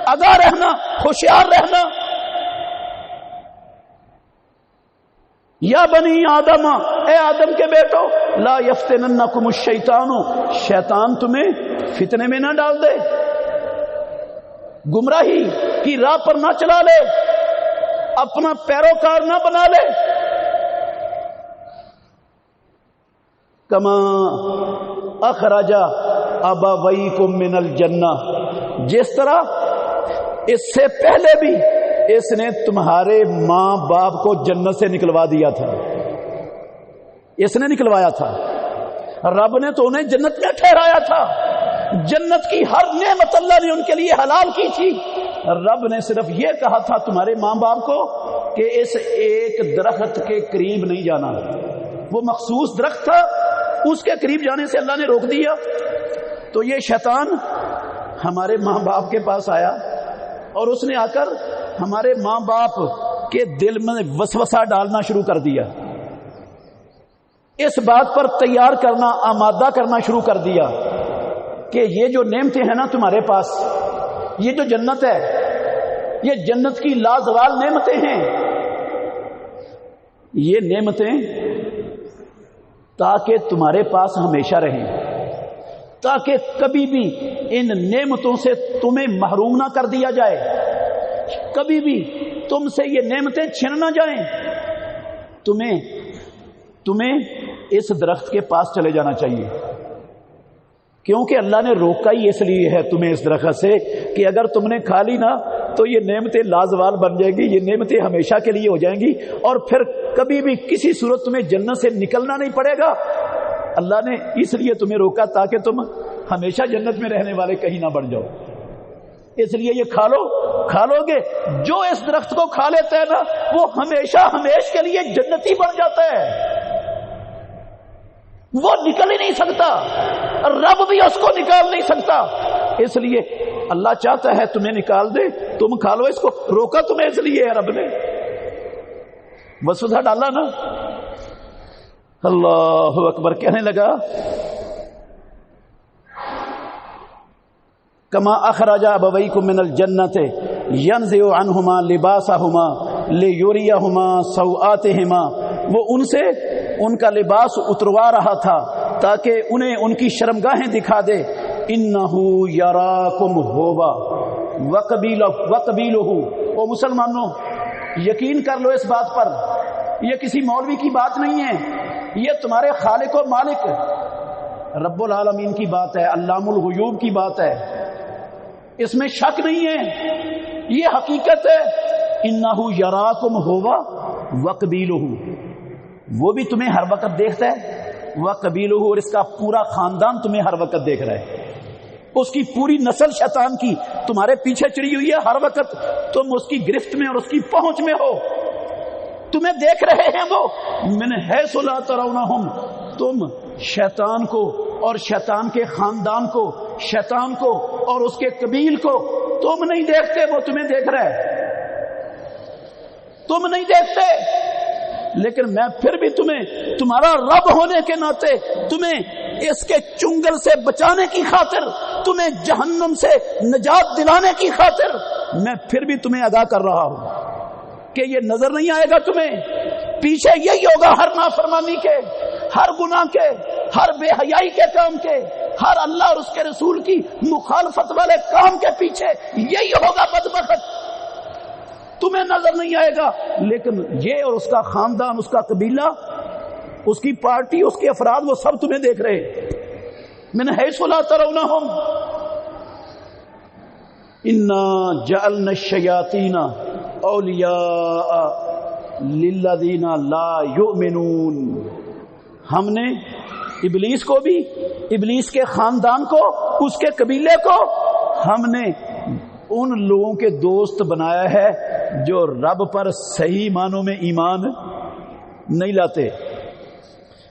آگاہ رہنا، ہوشیار رہنا۔ یا بنی آدم، اے آدم کے بیٹو، لا یفتننکم الشیطان، شیطان تمہیں فتنے میں نہ ڈال دے، گمراہی کی راہ پر نہ چلا لے، اپنا پیروکار نہ بنا لے۔ کما اخرج ابویکم من الجنہ، جس طرح اس سے پہلے بھی اس نے تمہارے ماں باپ کو جنت سے نکلوا دیا تھا، اس نے نکلوایا تھا، رب نے تو انہیں جنت میں ٹھہرایا تھا، جنت کی ہر نعمت اللہ نے ان کے لیے حلال کی تھی۔ رب نے صرف یہ کہا تھا تمہارے ماں باپ کو کہ اس ایک درخت کے قریب نہیں جانا، وہ مخصوص درخت تھا، اس کے قریب جانے سے اللہ نے روک دیا۔ تو یہ شیطان ہمارے ماں باپ کے پاس آیا اور اس نے آ کر ہمارے ماں باپ کے دل میں وسوسہ ڈالنا شروع کر دیا، اس بات پر تیار کرنا، آمادہ کرنا شروع کر دیا کہ یہ جو نعمتیں ہیں نا تمہارے پاس، یہ جو جنت ہے، یہ جنت کی لازوال نعمتیں ہیں، یہ نعمتیں تاکہ تمہارے پاس ہمیشہ رہیں، تاکہ کبھی بھی ان نعمتوں سے تمہیں محروم نہ کر دیا جائے، کبھی بھی تم سے یہ نعمتیں چھن نہ جائیں، تمہیں اس درخت کے پاس چلے جانا چاہیے، کیونکہ اللہ نے روکا ہی اس لیے ہے تمہیں اس درخت سے کہ اگر تم نے کھا لی نا تو یہ نعمتیں لازوال بن جائیں گی، یہ نعمتیں ہمیشہ کے لیے ہو جائیں گی، اور پھر کبھی بھی کسی صورت تمہیں جنت سے نکلنا نہیں پڑے گا۔ اللہ نے اس لیے تمہیں روکا تاکہ تم ہمیشہ جنت میں رہنے والے کہیں نہ بن جاؤ، اس لیے یہ کھا لو گے، جو اس درخت کو کھا لیتا ہے نا وہ ہمیشہ ہمیش کے لیے جنتی بن جاتا ہے، وہ نکل ہی نہیں سکتا، رب بھی اس کو نکال نہیں سکتا، اس لیے اللہ چاہتا ہے تمہیں نکال دے، تم کھا لو اس کو، روکا تمہیں اس لیے ہے رب نے، وسوسہ ڈالا نا، اللہ اکبر کہنے لگا کما اخرج ابویکم من الجنۃ ینزع عنہما لباسہما لیریہما سوآتہما، وہ ان سے ان کا لباس اتروا رہا تھا تاکہ انہیں ان کی شرمگاہیں دکھا دے. انہ یراکم ہوا وقبیلہ. او مسلمانوں یقین کر لو اس بات پر، یہ کسی مولوی کی بات نہیں ہے، یہ تمہارے خالق و مالک رب العالمین کی بات ہے، علام الغیوب کی بات ہے، اس میں شک نہیں ہے، یہ حقیقت ہے. انہ یراکم ہوا وقبیلہ، وہ بھی تمہیں ہر وقت دیکھتا ہے، وقبیلہ، اور اس کا پورا خاندان تمہیں ہر وقت دیکھ رہا ہے، اس کی پوری نسل شیطان کی تمہارے پیچھے چڑی ہوئی ہے، ہر وقت تم اس کی گرفت میں اور اس کی پہنچ میں ہو، تمہیں دیکھ رہے ہیں وہ. من حیث لا ترونہم، تم شیطان کو اور شیطان کے خاندان کو، شیطان کو اور اس کے قبیل کو تم نہیں دیکھتے، وہ تمہیں دیکھ رہا ہے، تم نہیں دیکھتے. لیکن میں پھر بھی تمہیں تمہارا رب ہونے کے ناطے تمہیں اس کے چنگل سے بچانے کی خاطر، تمہیں جہنم سے نجات دلانے کی خاطر میں پھر بھی تمہیں ادا کر رہا ہوں کہ یہ نظر نہیں آئے گا تمہیں، پیچھے یہی ہوگا ہر نافرمانی کے، ہر گناہ کے، ہر بے حیائی کے کام کے، ہر اللہ اور اس کے رسول کی مخالفت والے کام کے پیچھے یہی ہوگا بدبخت. تمہیں نظر نہیں آئے گا، لیکن یہ اور اس کا خاندان، اس کا قبیلہ، اس کی پارٹی، اس کے افراد، وہ سب تمہیں دیکھ رہے. من حیث لا ترونہم انا جعلنا الشیاطین اولیاء للذین لا یؤمنون، ہم نے ابلیس کو بھی، ابلیس کے خاندان کو، اس کے قبیلے کو ہم نے ان لوگوں کے دوست بنایا ہے جو رب پر صحیح معنوں میں ایمان نہیں لاتے،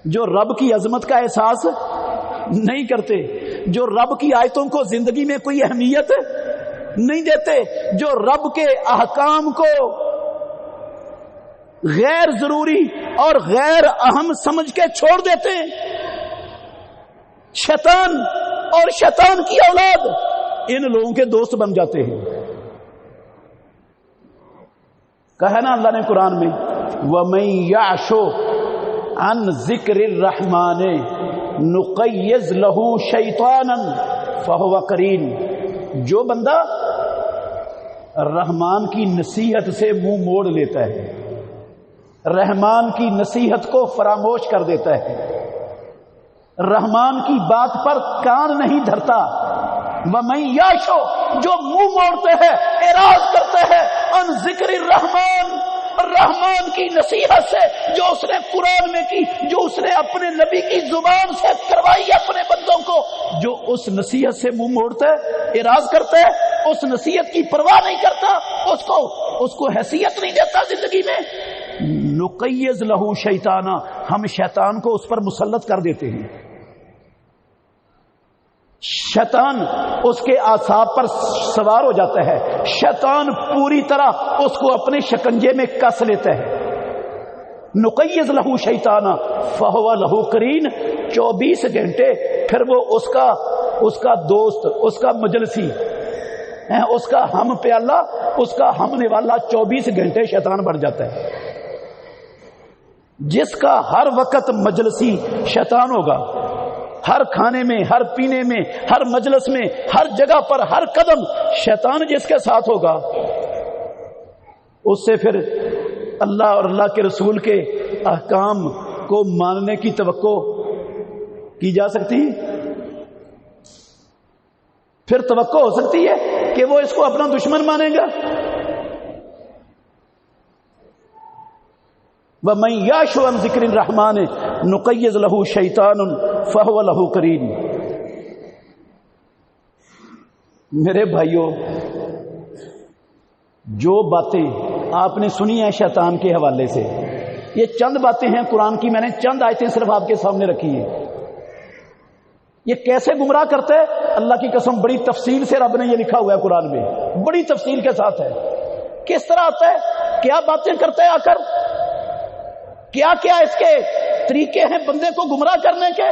جو رب کی عظمت کا احساس نہیں کرتے، جو رب کی آیتوں کو زندگی میں کوئی اہمیت نہیں دیتے، جو رب کے احکام کو غیر ضروری اور غیر اہم سمجھ کے چھوڑ دیتے ہیں. شیطان اور شیطان کی اولاد ان لوگوں کے دوست بن جاتے ہیں. کہا نا اللہ نے قرآن میں وَمَن يَعْشُ عَن ذِكْرِ الرَّحْمَنِ نُقَيِّضْ لَهُ شَيْطَانًا فَهُوَ قَرِينٌ، جو بندہ رحمان کی نصیحت سے منہ موڑ لیتا ہے، رحمان کی نصیحت کو فراموش کر دیتا ہے، رحمان کی بات پر کان نہیں دھرتا، وَمَن يَعْشُ، جو منہ موڑتے ہیں، اعراض کرتے ہیں، عن ذکر الرحمن، رحمان کی نصیحت سے جو اس نے قرآن میں کی، جو اس نے اپنے نبی کی زبان سے کروائی اپنے بندوں کو، جو اس نصیحت سے منہ موڑتا ہے، اعراض کرتا ہے، اس نصیحت کی پرواہ نہیں کرتا، اس کو حیثیت نہیں دیتا زندگی میں، نقیض لہو شیطانا، ہم شیطان کو اس پر مسلط کر دیتے ہیں. شیطان اس کے اعصاب پر سوار ہو جاتا ہے، شیطان پوری طرح اس کو اپنے شکنجے میں کس لیتا ہے. نقیض لہو شیطانا فہو لہو قرین، 24 گھنٹے پھر وہ اس کا دوست، اس کا مجلسی، اس کا ہم پیالہ، اس کا ہم نوالا 24 گھنٹے شیطان بڑھ جاتا ہے. جس کا ہر وقت مجلسی شیطان ہوگا، ہر کھانے میں، ہر پینے میں، ہر مجلس میں، ہر جگہ پر، ہر قدم شیطان جس کے ساتھ ہوگا، اس سے پھر اللہ اور اللہ کے رسول کے احکام کو ماننے کی توقع کی جا سکتی ہے؟ پھر توقع ہو سکتی ہے کہ وہ اس کو اپنا دشمن مانے گا. وَمَن يَعْشُ عَن ذِكْرِ الرَّحْمَنِ نُقَيِّضْ لَهُ شَيْطَانٌ فَهُوَ لَهُ قَرِينٌ. میرے بھائیوں، جو باتیں آپ نے سنی ہیں شیطان کے حوالے سے، یہ چند باتیں ہیں قرآن کی، میں نے چند آیتیں صرف آپ کے سامنے رکھی ہیں. یہ کیسے گمراہ کرتے ہیں؟ اللہ کی قسم بڑی تفصیل سے رب نے یہ لکھا ہوا ہے قرآن میں، بڑی تفصیل کے ساتھ ہے. کس طرح آتا ہے، کیا باتیں کرتا ہے آ کر، کیا کیا اس کے طریقے ہیں بندے کو گمراہ کرنے کے،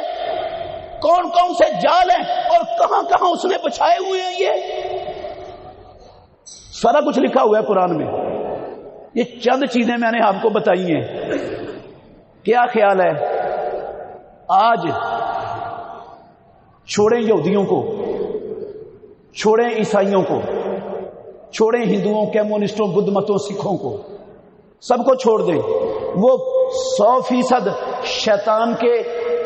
کون کون سے جال ہیں اور کہاں کہاں اس نے بچھائے ہوئے ہیں، یہ سارا کچھ لکھا ہوا ہے قرآن میں۔ یہ چند چیزیں میں نے آپ کو بتائی ہیں۔ کیا خیال ہے آج چھوڑیں یہودیوں کو، چھوڑیں عیسائیوں کو، چھوڑیں ہندوؤں، کمیونسٹوں، بدھ متوں، سکھوں کو، سب کو چھوڑ دیں، وہ 100% شیطان کے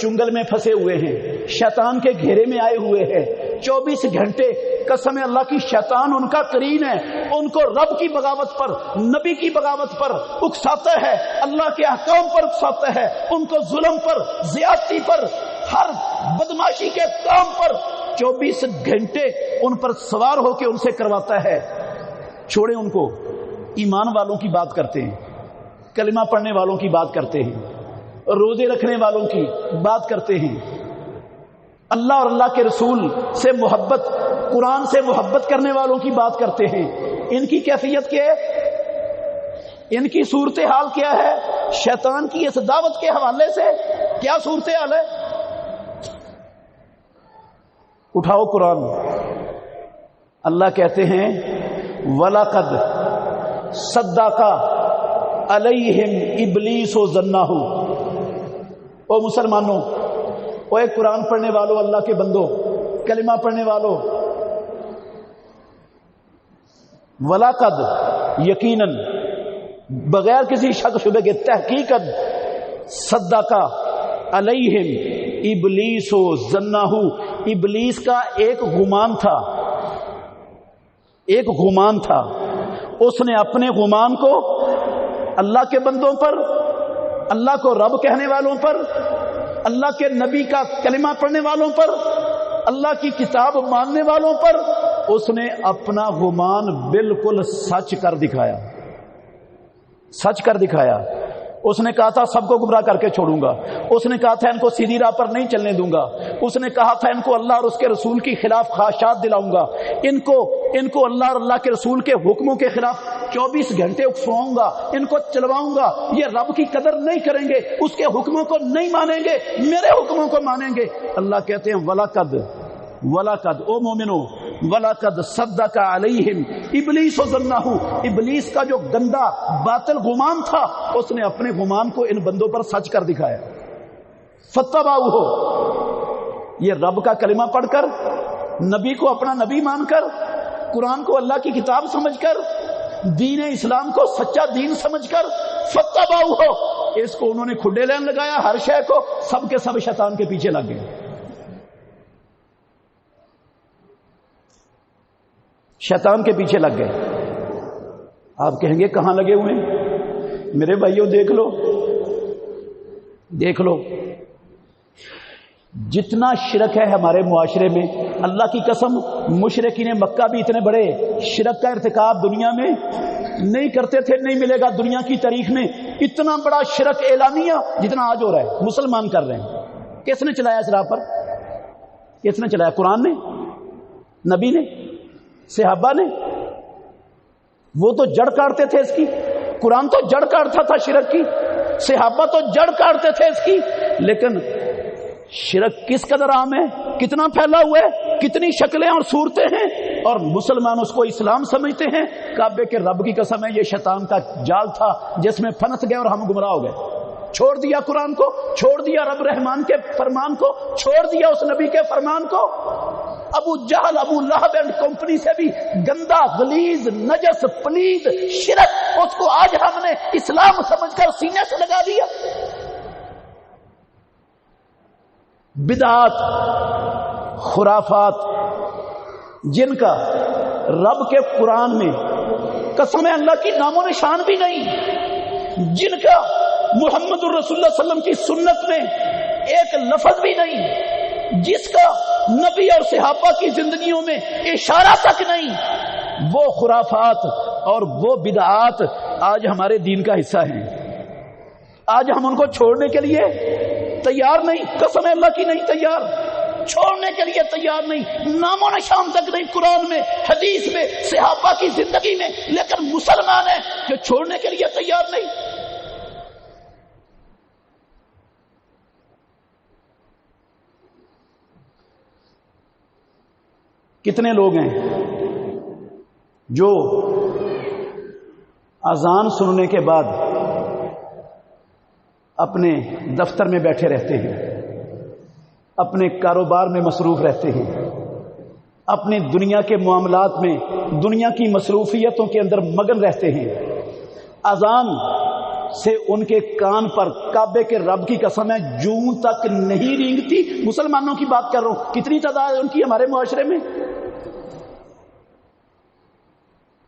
چنگل میں پھنسے ہوئے ہیں، شیطان کے گھیرے میں آئے ہوئے ہیں 24 گھنٹے۔ قسم اللہ کی شیطان ان کا قرین ہے، ان کو رب کی بغاوت پر، نبی کی بغاوت پر اکساتا ہے، اللہ کے احکام پر اکساتا ہے، ان کو ظلم پر، زیادتی پر، ہر بدماشی کے کام پر 24 گھنٹے ان پر سوار ہو کے ان سے کرواتا ہے۔ چھوڑیں ان کو، ایمان والوں کی بات کرتے ہیں، کلمہ پڑھنے والوں کی بات کرتے ہیں، روزے رکھنے والوں کی بات کرتے ہیں، اللہ اور اللہ کے رسول سے محبت، قرآن سے محبت کرنے والوں کی بات کرتے ہیں۔ ان کی کیفیت کیا ہے؟ ان کی صورتحال کیا ہے؟ شیطان کی اس دعوت کے حوالے سے کیا صورتحال ہے؟ اٹھاؤ قرآن، اللہ کہتے ہیں وَلَقَدْ صَدَّقَ عَلَيْهِمْ إِبْلِيسُ ظَنَّهُ۔ او مسلمانوں، او ایک قرآن پڑھنے والوں، اللہ کے بندوں، کلمہ پڑھنے والوں، وَلَقَدْ یقیناً بغیر کسی شک شبہ کے تحقیقاً صدق علیہم ابلیس ظنہ، ابلیس کا ایک گمان تھا، ایک گمان تھا، اس نے اپنے گمان کو اللہ کے بندوں پر، اللہ کو رب کہنے والوں پر، اللہ کے نبی کا کلمہ پڑھنے والوں پر، اللہ کی کتاب ماننے والوں پر، اس نے اپنا گمان بالکل سچ کر دکھایا، سچ کر دکھایا۔ اس نے کہا تھا سب کو گمراہ کر کے چھوڑوں گا، اس نے کہا تھا ان کو سیدھی راہ پر نہیں چلنے دوں گا، اس نے کہا تھا ان کو اللہ اور اس کے رسول کی خلاف خواہشات دلاؤں گا، ان کو اللہ اور اللہ کے رسول کے حکموں کے خلاف 24 گھنٹے اکسواؤں گا، ان کو چلواؤں گا، یہ رب کی قدر نہیں کریں گے، اس کے حکموں کو نہیں مانیں گے، میرے حکموں کو مانیں گے۔ اللہ کہتے ہیں وَلَقَدْ او مومنو وَلَقَدْ صَدَّقَ عَلَيْهِمْ ابلیس ظنہ، ابلیس کا جو گندا باطل گمان تھا، اس نے اپنے گمان کو ان بندوں پر سچ کر دکھایا۔ فَاتَّبَعُوهُ، یہ رب کا کلمہ پڑھ کر، نبی کو اپنا نبی مان کر، قرآن کو اللہ کی کتاب سمجھ کر، دین اسلام کو سچا دین سمجھ کر، فَاتَّبَعُوهُ، اس کو انہوں نے کھڈے لین لگایا، ہر شے کو، سب کے سب شیطان کے پیچھے لگ گئے، شیطان کے پیچھے لگ گئے۔ آپ کہیں گے کہاں لگے ہوئے ہیں؟ میرے بھائیوں دیکھ لو، دیکھ لو، جتنا شرک ہے ہمارے معاشرے میں، اللہ کی قسم مشرکین مکہ بھی اتنے بڑے شرک کا ارتکاب دنیا میں نہیں کرتے تھے، نہیں ملے گا دنیا کی تاریخ میں اتنا بڑا شرک اعلانیہ جتنا آج ہو رہا ہے، مسلمان کر رہے ہیں۔ کس نے چلایا اس راہ پر؟ کس نے چلایا؟ قرآن نے؟ نبی نے؟ صحابہ نے؟ وہ تو جڑ کاٹتے تھے اس کی، قرآن تو جڑ کاٹتا تھا شرک کی، صحابہ تو جڑ کاٹتے تھے اس کی، لیکن شرک کس قدر عام ہے، کتنا پھیلا ہوا ہے، کتنی شکلیں اور صورتیں ہیں، اور مسلمان اس کو اسلام سمجھتے ہیں۔ کعبے کے رب کی قسم ہے، یہ شیطان کا جال تھا جس میں پھنس گئے اور ہم گمراہ ہو گئے۔ چھوڑ دیا قرآن کو، چھوڑ دیا رب رحمان کے فرمان کو، چھوڑ دیا اس نبی کے فرمان کو۔ ابو جہل، ابو لہب اینڈ کمپنی سے بھی گندا، غلیظ، نجس، پلید شرک، اس کو آج ہم نے اسلام سمجھ کر سینے سے لگا دیا۔ بدعات، خرافات، جن کا رب کے قرآن میں قسم اللہ کی نام و نشان بھی نہیں، جن کا محمد الرسول اللہ صلی اللہ علیہ وسلم کی سنت میں ایک لفظ بھی نہیں، جس کا نبی اور صحابہ کی زندگیوں میں اشارہ تک نہیں، وہ خرافات اور وہ بدعات آج ہمارے دین کا حصہ ہیں۔ آج ہم ان کو چھوڑنے کے لیے تیار نہیں، قسم اللہ کی نہیں تیار، چھوڑنے کے لیے تیار نہیں، نام و نشان تک نہیں قرآن میں، حدیث میں، صحابہ کی زندگی میں، لیکن مسلمان ہیں جو چھوڑنے کے لیے تیار نہیں۔ کتنے لوگ ہیں جو اذان سننے کے بعد اپنے دفتر میں بیٹھے رہتے ہیں، اپنے کاروبار میں مصروف رہتے ہیں، اپنے دنیا کے معاملات میں، دنیا کی مصروفیتوں کے اندر مگن رہتے ہیں. اذان سے ان کے کان پر کعبے کے رب کی قسم ہے جوں تک نہیں رینگتی. مسلمانوں کی بات کر رہا ہوں، کتنی تعداد ہے ان کی ہمارے معاشرے میں؟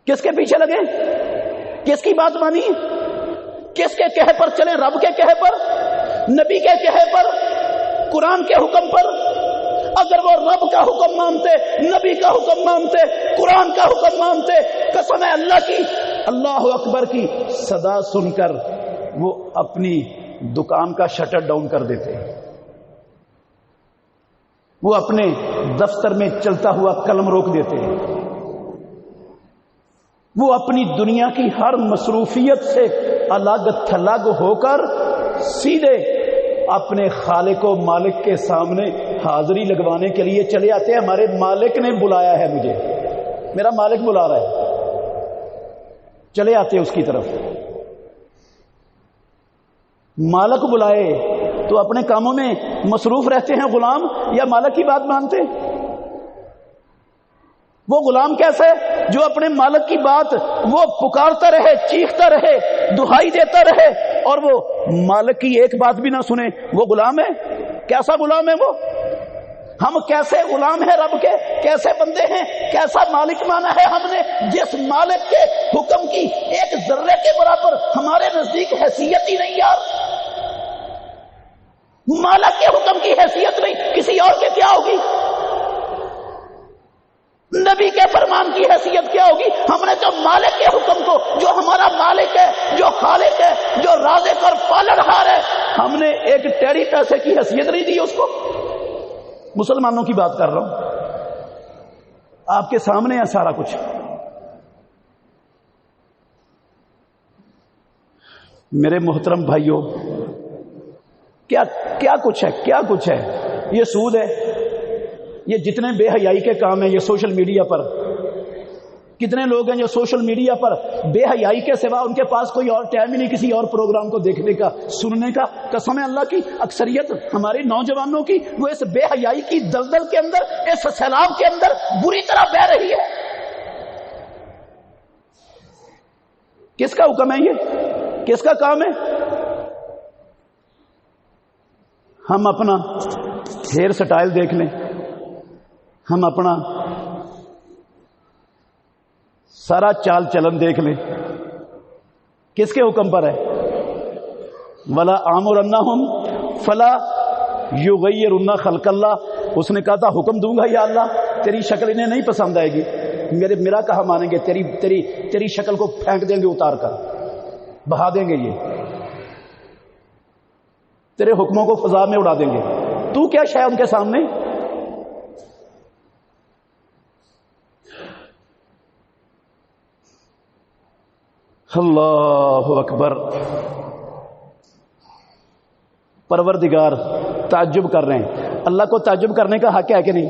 کس کے پیچھے لگے؟ کس کی بات مانی؟ کس کے کہے پر چلیں؟ رب کے کہے پر، نبی کے کہے پر، قرآن کے حکم پر. اگر وہ رب کا حکم مانتے، نبی کا حکم مانتے، قرآن کا حکم مانتے، قسم ہے اللہ کی، اللہ اکبر کی صدا سن کر وہ اپنی دکان کا شٹر ڈاؤن کر دیتے، وہ اپنے دفتر میں چلتا ہوا قلم روک دیتے، وہ اپنی دنیا کی ہر مصروفیت سے الگ تھلگ ہو کر سیدھے اپنے خالق و مالک کے سامنے حاضری لگوانے کے لیے چلے آتے ہیں. ہمارے مالک نے بلایا ہے، مجھے میرا مالک بلا رہا ہے، چلے آتے ہیں اس کی طرف. مالک بلائے تو اپنے کاموں میں مصروف رہتے ہیں غلام، یا مالک کی بات مانتے؟ وہ غلام کیسے جو اپنے مالک کی بات وہ پکارتا رہے، چیختا رہے، دہائی دیتا رہے، اور وہ مالک کی ایک بات بھی نہ سنے؟ وہ غلام ہے؟ کیسا غلام ہے وہ؟ ہم کیسے غلام ہیں رب کے؟ کیسے بندے ہیں؟ کیسا مالک مانا ہے ہم نے جس مالک کے حکم کی ایک ذرے کے برابر ہمارے نزدیک حیثیت ہی نہیں؟ یار مالک کے حکم کی حیثیت نہیں، کسی اور کے کیا ہوگی؟ نبی کے فرمان کی حیثیت کیا ہوگی؟ ہم نے تو مالک کے حکم کو، جو ہمارا مالک ہے، جو خالق ہے، جو رازق اور پالنہار ہے، ہم نے ایک ٹیڑی پیسے کی حیثیت نہیں دی اس کو. مسلمانوں کی بات کر رہا ہوں، آپ کے سامنے ہے سارا کچھ. میرے محترم بھائیوں، کیا کچھ ہے، کیا کچھ ہے. یہ سود ہے، یہ جتنے بے حیائی کے کام ہیں، یہ سوشل میڈیا پر کتنے لوگ ہیں جو سوشل میڈیا پر بے حیائی کے سوا ان کے پاس کوئی اور ٹائم ہی نہیں کسی اور پروگرام کو دیکھنے کا، سننے کا. قسم ہے اللہ کی، اکثریت ہماری نوجوانوں کی وہ اس بے حیائی کی دلدل کے اندر، اس سیلاب کے اندر بری طرح بہہ رہی ہے. کس کا حکم ہے یہ؟ کس کا کام ہے؟ ہم اپنا ہیئر سٹائل دیکھ لیں، ہم اپنا سارا چال چلن دیکھ لیں، کس کے حکم پر ہے؟ وَلَا آمُرَنَّهُمْ فَلَا يُغَيِّرُنَّ خَلْقَ اللَّهِ. اس نے کہا تھا حکم دوں گا یا اللہ تیری شکل انہیں نہیں پسند آئے گی، میرا کہا مانیں گے، تیری شکل کو پھینک دیں گے، اتار کر بہا دیں گے، یہ تیرے حکموں کو فضا میں اڑا دیں گے. تو کیا شے ان کے سامنے؟ اللہ اکبر. پروردگار تعجب کر رہے ہیں. اللہ کو تعجب کرنے کا حق ہے کہ نہیں؟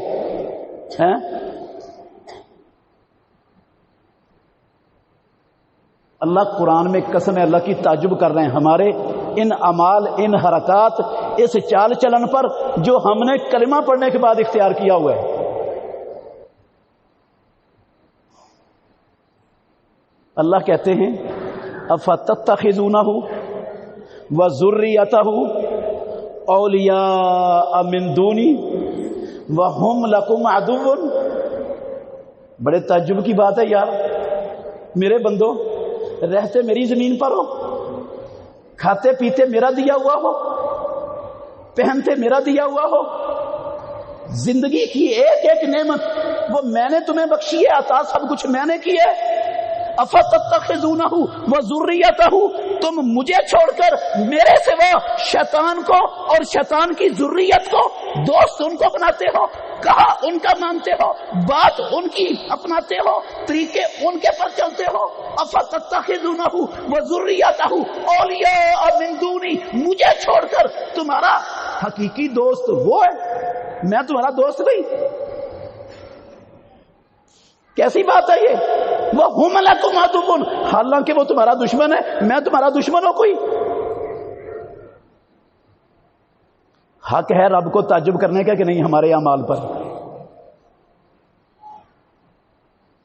اللہ قرآن میں قسم ہے اللہ کی تعجب کر رہے ہیں ہمارے ان اعمال، ان حرکات، اس چال چلن پر جو ہم نے کلمہ پڑھنے کے بعد اختیار کیا ہوا ہے. اللہ کہتے ہیں افتتخذونہ وذریتہ اولیاء من دونی وہم لکم عدو. بڑے تعجب کی بات ہے یار. میرے بندو، رہتے میری زمین پر ہو، کھاتے پیتے میرا دیا ہوا ہو، پہنتے میرا دیا ہوا ہو، زندگی کی ایک ایک نعمت وہ میں نے تمہیں بخشی ہے، عطا سب کچھ میں نے کی ہے. افتتخذونہ وذریتہ، تم مجھے چھوڑ کر میرے سوا شیطان کو اور شیطان کی ذریت کو دوست ان کو بناتے ہو، کہا ان کا مانتے ہو، بات ان کی اپناتے ہو، طریقے ان کے پر چلتے ہو. افتتخذونہ وذریتہ اولیاء من دونی، مجھے چھوڑ کر تمہارا حقیقی دوست وہ ہے، میں تمہارا دوست نہیں. کیسی بات ہے یہ؟ وَهُمْ لَكُمْ عَدُوٌّ، حالانکہ وہ تمہارا دشمن ہے، میں تمہارا دشمن ہوں کوئی؟ حق ہے رب کو تعجب کرنے کا کہ نہیں ہمارے اعمال پر؟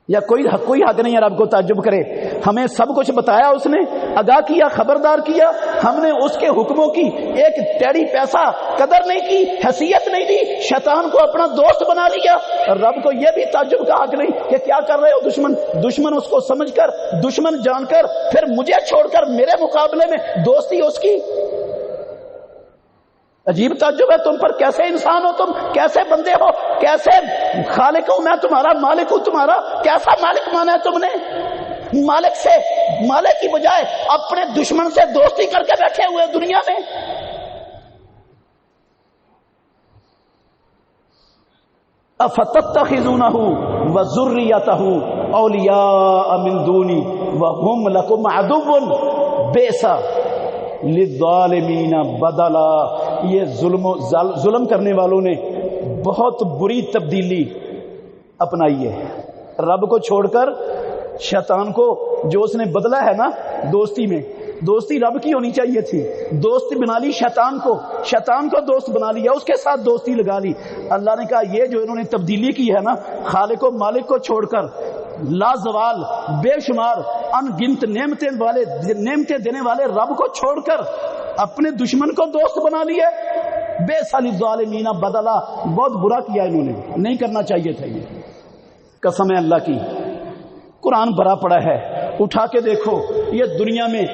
یا کوئی حق نہیں ہے رب کو تعجب کرے؟ ہمیں سب کچھ بتایا اس نے، آگاہ کیا، خبردار کیا، ہم نے اس کے حکموں کی ایک ٹیڑی پیسہ قدر نہیں کی، حیثیت نہیں دی، شیطان کو اپنا دوست بنا لیا۔ رب کو یہ بھی تعجب کا حق نہیں کہ کیا کر رہے ہو دشمن اس کو سمجھ کر، دشمن جان کر، پھر مجھے چھوڑ کر میرے مقابلے میں دوستی اس کی؟ عجیب تعجب ہے تم پر، کیسے انسان ہو تم، کیسے بندے ہو، کیسے خالق ہوں میں تمہارا، مالک ہوں تمہارا، کیسا مالک مانا ہے تم نے؟ مالک کی بجائے اپنے دشمن سے دوستی کر کے بیٹھے ہوئے دنیا میں۔ افتتخذونہ وذریتہ اولیاء من دونی وہم لکم عدو بئس للظالمین بدلا۔ یہ ظلم کرنے والوں نے بہت بری تبدیلی اپنائی ہے، رب کو چھوڑ کر شیطان کو جو اس نے بدلا ہے نا دوستی میں، دوستی رب کی ہونی چاہیے تھی، دوستی بنا لی شیطان کو دوست بنا لیا، اس کے ساتھ دوستی لگا لی۔ اللہ نے کہا یہ جو انہوں نے تبدیلی کی ہے نا، خالق و مالک کو چھوڑ کر، لازوال بے شمار ان گنت نعمتیں دینے والے رب کو چھوڑ کر اپنے دشمن کو دوست بنا لیا۔ بے سال ظالمین بدلا، بہت برا کیا انہوں نے، نہیں کرنا چاہیے تھا یہ۔ قسم ہے اللہ کی، قرآن بھرا پڑا ہے، اٹھا کے دیکھو، یہ دنیا میں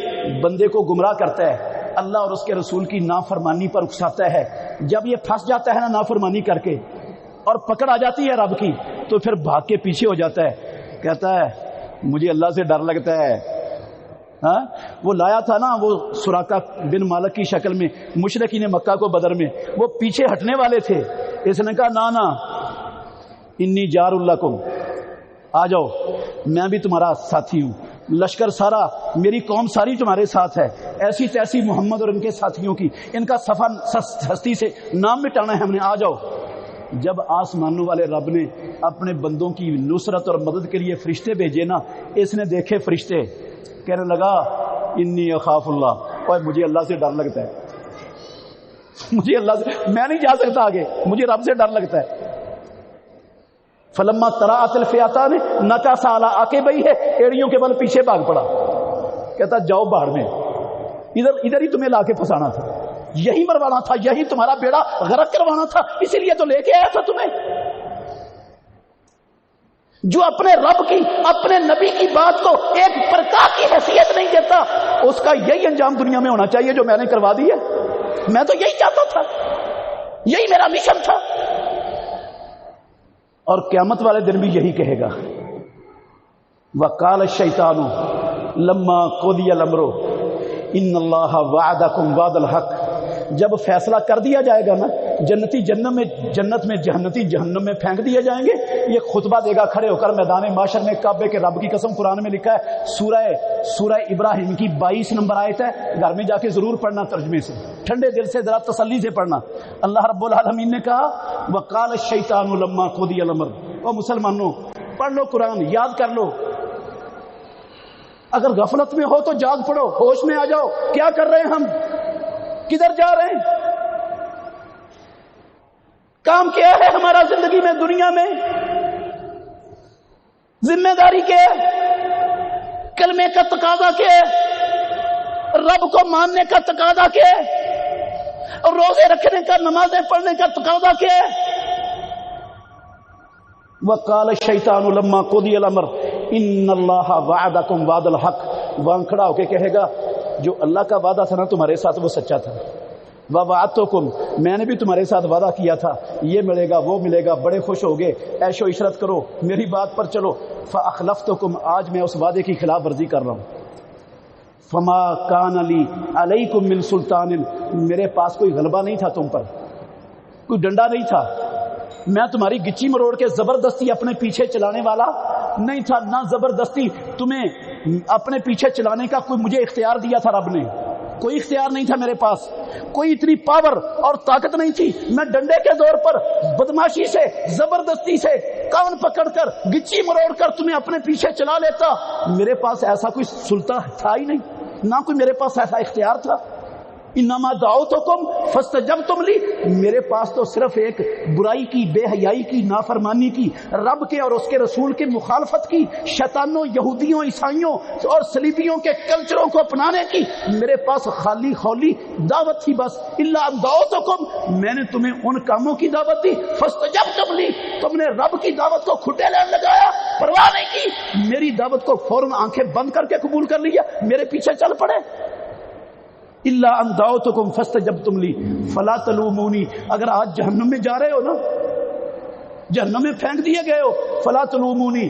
بندے کو گمراہ کرتا ہے، اللہ اور اس کے رسول کی نافرمانی پر اکساتا ہے۔ جب یہ پھنس جاتا ہے نا نافرمانی کر کے اور پکڑ آ جاتی ہے رب کی، تو پھر بھاگ کے پیچھے ہو جاتا ہے، کہتا ہے مجھے اللہ سے ڈر لگتا ہے۔ ہاں وہ لایا تھا نا وہ سراقہ بن مالک کی شکل میں مشرکین مکہ کو بدر میں، وہ پیچھے ہٹنے والے تھے، اس نے کہا نا انی جار لکم، آ جاؤ میں بھی تمہارا ساتھی ہوں، لشکر سارا، میری قوم ساری تمہارے ساتھ ہے، ایسی تیسی محمد اور ان کے ساتھیوں کی، ان کا صفا ہستی سے نام مٹانا ہے ہم نے، آ جاؤ۔ جب آسمانوں والے رب نے اپنے بندوں کی نصرت اور مدد کے لیے فرشتے بھیجے نا، اس نے دیکھے فرشتے، کہنے لگا انی اخاف اللہ، اور مجھے اللہ سے ڈر لگتا ہے، مجھے اللہ سے، میں نہیں جا سکتا آگے، مجھے رب سے ڈر لگتا ہے۔ فلما تراءت الفئتان نکص علی عقبیہ، ایڑیوں کے بل پیچھے بھاگ پڑا، کہتا جاؤ باہر میں، ادھر ہی تمہیں لا کے پھنسانا تھا، یہی مروانا تھا، یہی تمہارا بیڑا غرق کروانا تھا، اسی لیے تو لے کے آیا تھا تمہیں۔ جو اپنے رب کی، اپنے نبی کی بات کو ایک پرکا کی حیثیت نہیں دیتا، اس کا یہی انجام دنیا میں ہونا چاہیے جو میں نے کروا دی ہے۔ میں تو یہی چاہتا تھا، یہی میرا مشن تھا، اور قیامت والے دن بھی یہی کہے گا۔ وقال الشیطان لما قضی الامر ان اللہ وعدکم وعد الحق، جب فیصلہ کر دیا جائے گا نا، جنتی جنت میں، جہنتی جہنم میں پھینک دیے جائیں گے، یہ خطبہ دے گا کھڑے ہو کر میدان معاشر میں، کعبے کے رب کی قسم قرآن میں لکھا ہے، سورہ ابراہیم کی 22 نمبر آیت ہے، گھر میں جا کے ضرور پڑھنا، ترجمے سے ٹھنڈے دل سے ذرا تسلی سے پڑھنا۔ اللہ رب العالمین نے کہا وقال الشیطان لما قضی الامر، او مسلمانوں پڑھ لو قرآن، یاد کر لو، اگر غفلت میں ہو تو جاگ پڑو، ہوش میں آ جاؤ، کیا کر رہے ہیں ہم، کدھر جا رہے ہیں، کام کیا ہے ہمارا زندگی میں، دنیا میں، ذمہ داری کیا ہے، کلمے کا تقاضا کیا ہے، رب کو ماننے کا تقاضا کیا ہے، اور روزے رکھنے کا، نمازیں پڑھنے کا تقاضا کیا ہے۔ وقال الشیطان لما قضی الامر ان اللہ وعدکم وعد الحق، وہاں کھڑا ہو کے کہے گا جو اللہ کا وعدہ تھا نا تمہارے ساتھ وہ سچا تھا، ووعدتکم، میں نے بھی تمہارے ساتھ وعدہ کیا تھا، یہ ملے گا وہ ملے گا، بڑے خوش ہوگے، عیش و عشرت کرو، میری بات پر چلو، فاخلفتکم، آج میں اس وعدے کی خلاف ورزی کر رہا ہوں، فما کان لی علیکم من سلطان، میرے پاس کوئی غلبہ نہیں تھا تم پر، کوئی ڈنڈا نہیں تھا، میں تمہاری گچی مروڑ کے زبردستی اپنے پیچھے چلانے والا نہیں تھا، نہ زبردستی تمہیں اپنے پیچھے چلانے کا کوئی مجھے اختیار دیا تھا رب نے، کوئی اختیار نہیں تھا میرے پاس، کوئی اتنی پاور اور طاقت نہیں تھی، میں ڈنڈے کے زور پر بدماشی سے، زبردستی سے کان پکڑ کر گچی مروڑ کر تمہیں اپنے پیچھے چلا لیتا. میرے پاس ایسا کوئی سلطان تھا ہی نہیں، نہ کوئی میرے پاس ایسا اختیار تھا. انما دعوتکم فاستجبتم لی، میرے پاس تو صرف ایک برائی کی، بے حیائی کی، نافرمانی کی، رب کے اور اس کے رسول کے مخالفت کی، شیطانوں، یہودیوں، عیسائیوں اور صلیبیوں کے کلچروں کو اپنانے کی میرے پاس خالی خولی دعوت تھی بس. الا ان دعوتکم، میں نے تمہیں ان کاموں کی دعوت دی. فاستجبتم لی، تم نے رب کی دعوت کو کھٹے لین لگایا، پرواہ نہیں کی، میری دعوت کو فوراً آنکھیں بند کر کے قبول کر لیا، میرے پیچھے چل پڑے. الا ان دعوتکم فاستجبتم لی فلا تلومونی، اگر آج جہنم میں جا رہے ہو نا، جہنم میں پھینک دیے گئے ہو، فلا تلومونی،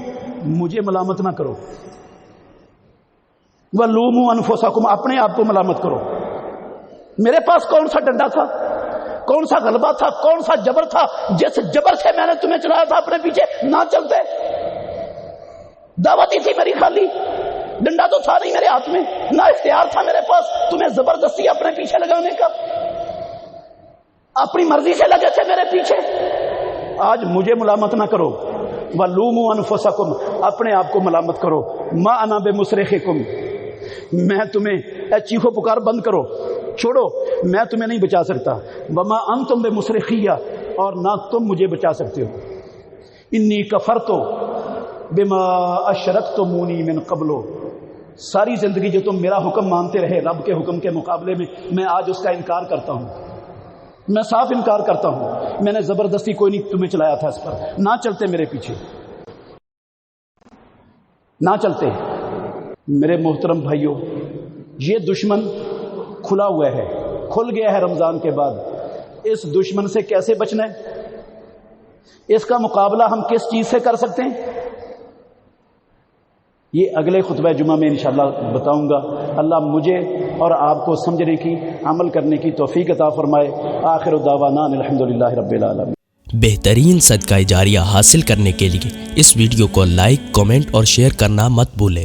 مجھے ملامت نہ کرو. ولوموا انفسکم، اپنے آپ کو ملامت کرو. میرے پاس کون سا ڈنڈا تھا، کون سا غلبہ تھا، کون سا جبر تھا جس جبر سے میں نے تمہیں چلایا تھا اپنے پیچھے؟ نہ چلتے، دعوت ہی تھی میری خالی، ڈنڈا تو تھا نہیں میرے ہاتھ میں، نہ اختیار تھا میرے پاس تمہیں زبردستی اپنے پیچھے لگانے کا. اپنی مرضی سے لگے تھے میرے پیچھے. آج مجھے ملامت نہ کرو. وَلُومُوا أَنفُسَكُمْ، اپنے آپ کو ملامت کرو. مَا أَنَا بِمُصْرِخِكُمْ، میں تمہیں، اے چیخو پکار بند کرو، چھوڑو، میں تمہیں نہیں بچا سکتا. وَمَا أَنْتُمْ بِمُصْرِخِيَّ، اور نہ تم مجھے بچا سکتے ہو. إِنِّي كَفَرْتُ بِمَا أَشْرَكْتُمُونِي مِن قَبْلُ، ساری زندگی جو تم میرا حکم مانتے رہے رب کے حکم کے مقابلے میں آج اس کا انکار کرتا ہوں. میں صاف انکار کرتا ہوں. میں نے زبردستی کوئی نہیں تمہیں چلایا تھا اس پر. نہ چلتے میرے پیچھے، نہ چلتے. میرے محترم بھائیوں، یہ دشمن کھلا ہوا ہے، کھل گیا ہے رمضان کے بعد. اس دشمن سے کیسے بچنا ہے، اس کا مقابلہ ہم کس چیز سے کر سکتے ہیں، یہ اگلے خطبہ جمعہ میں انشاءاللہ بتاؤں گا. اللہ مجھے اور آپ کو سمجھنے کی، عمل کرنے کی توفیق عطا فرمائے. آخر دعوانا الحمدللہ رب العالمین. بہترین صدقہ جاریہ حاصل کرنے کے لیے اس ویڈیو کو لائک، کمنٹ اور شیئر کرنا مت بھولیں.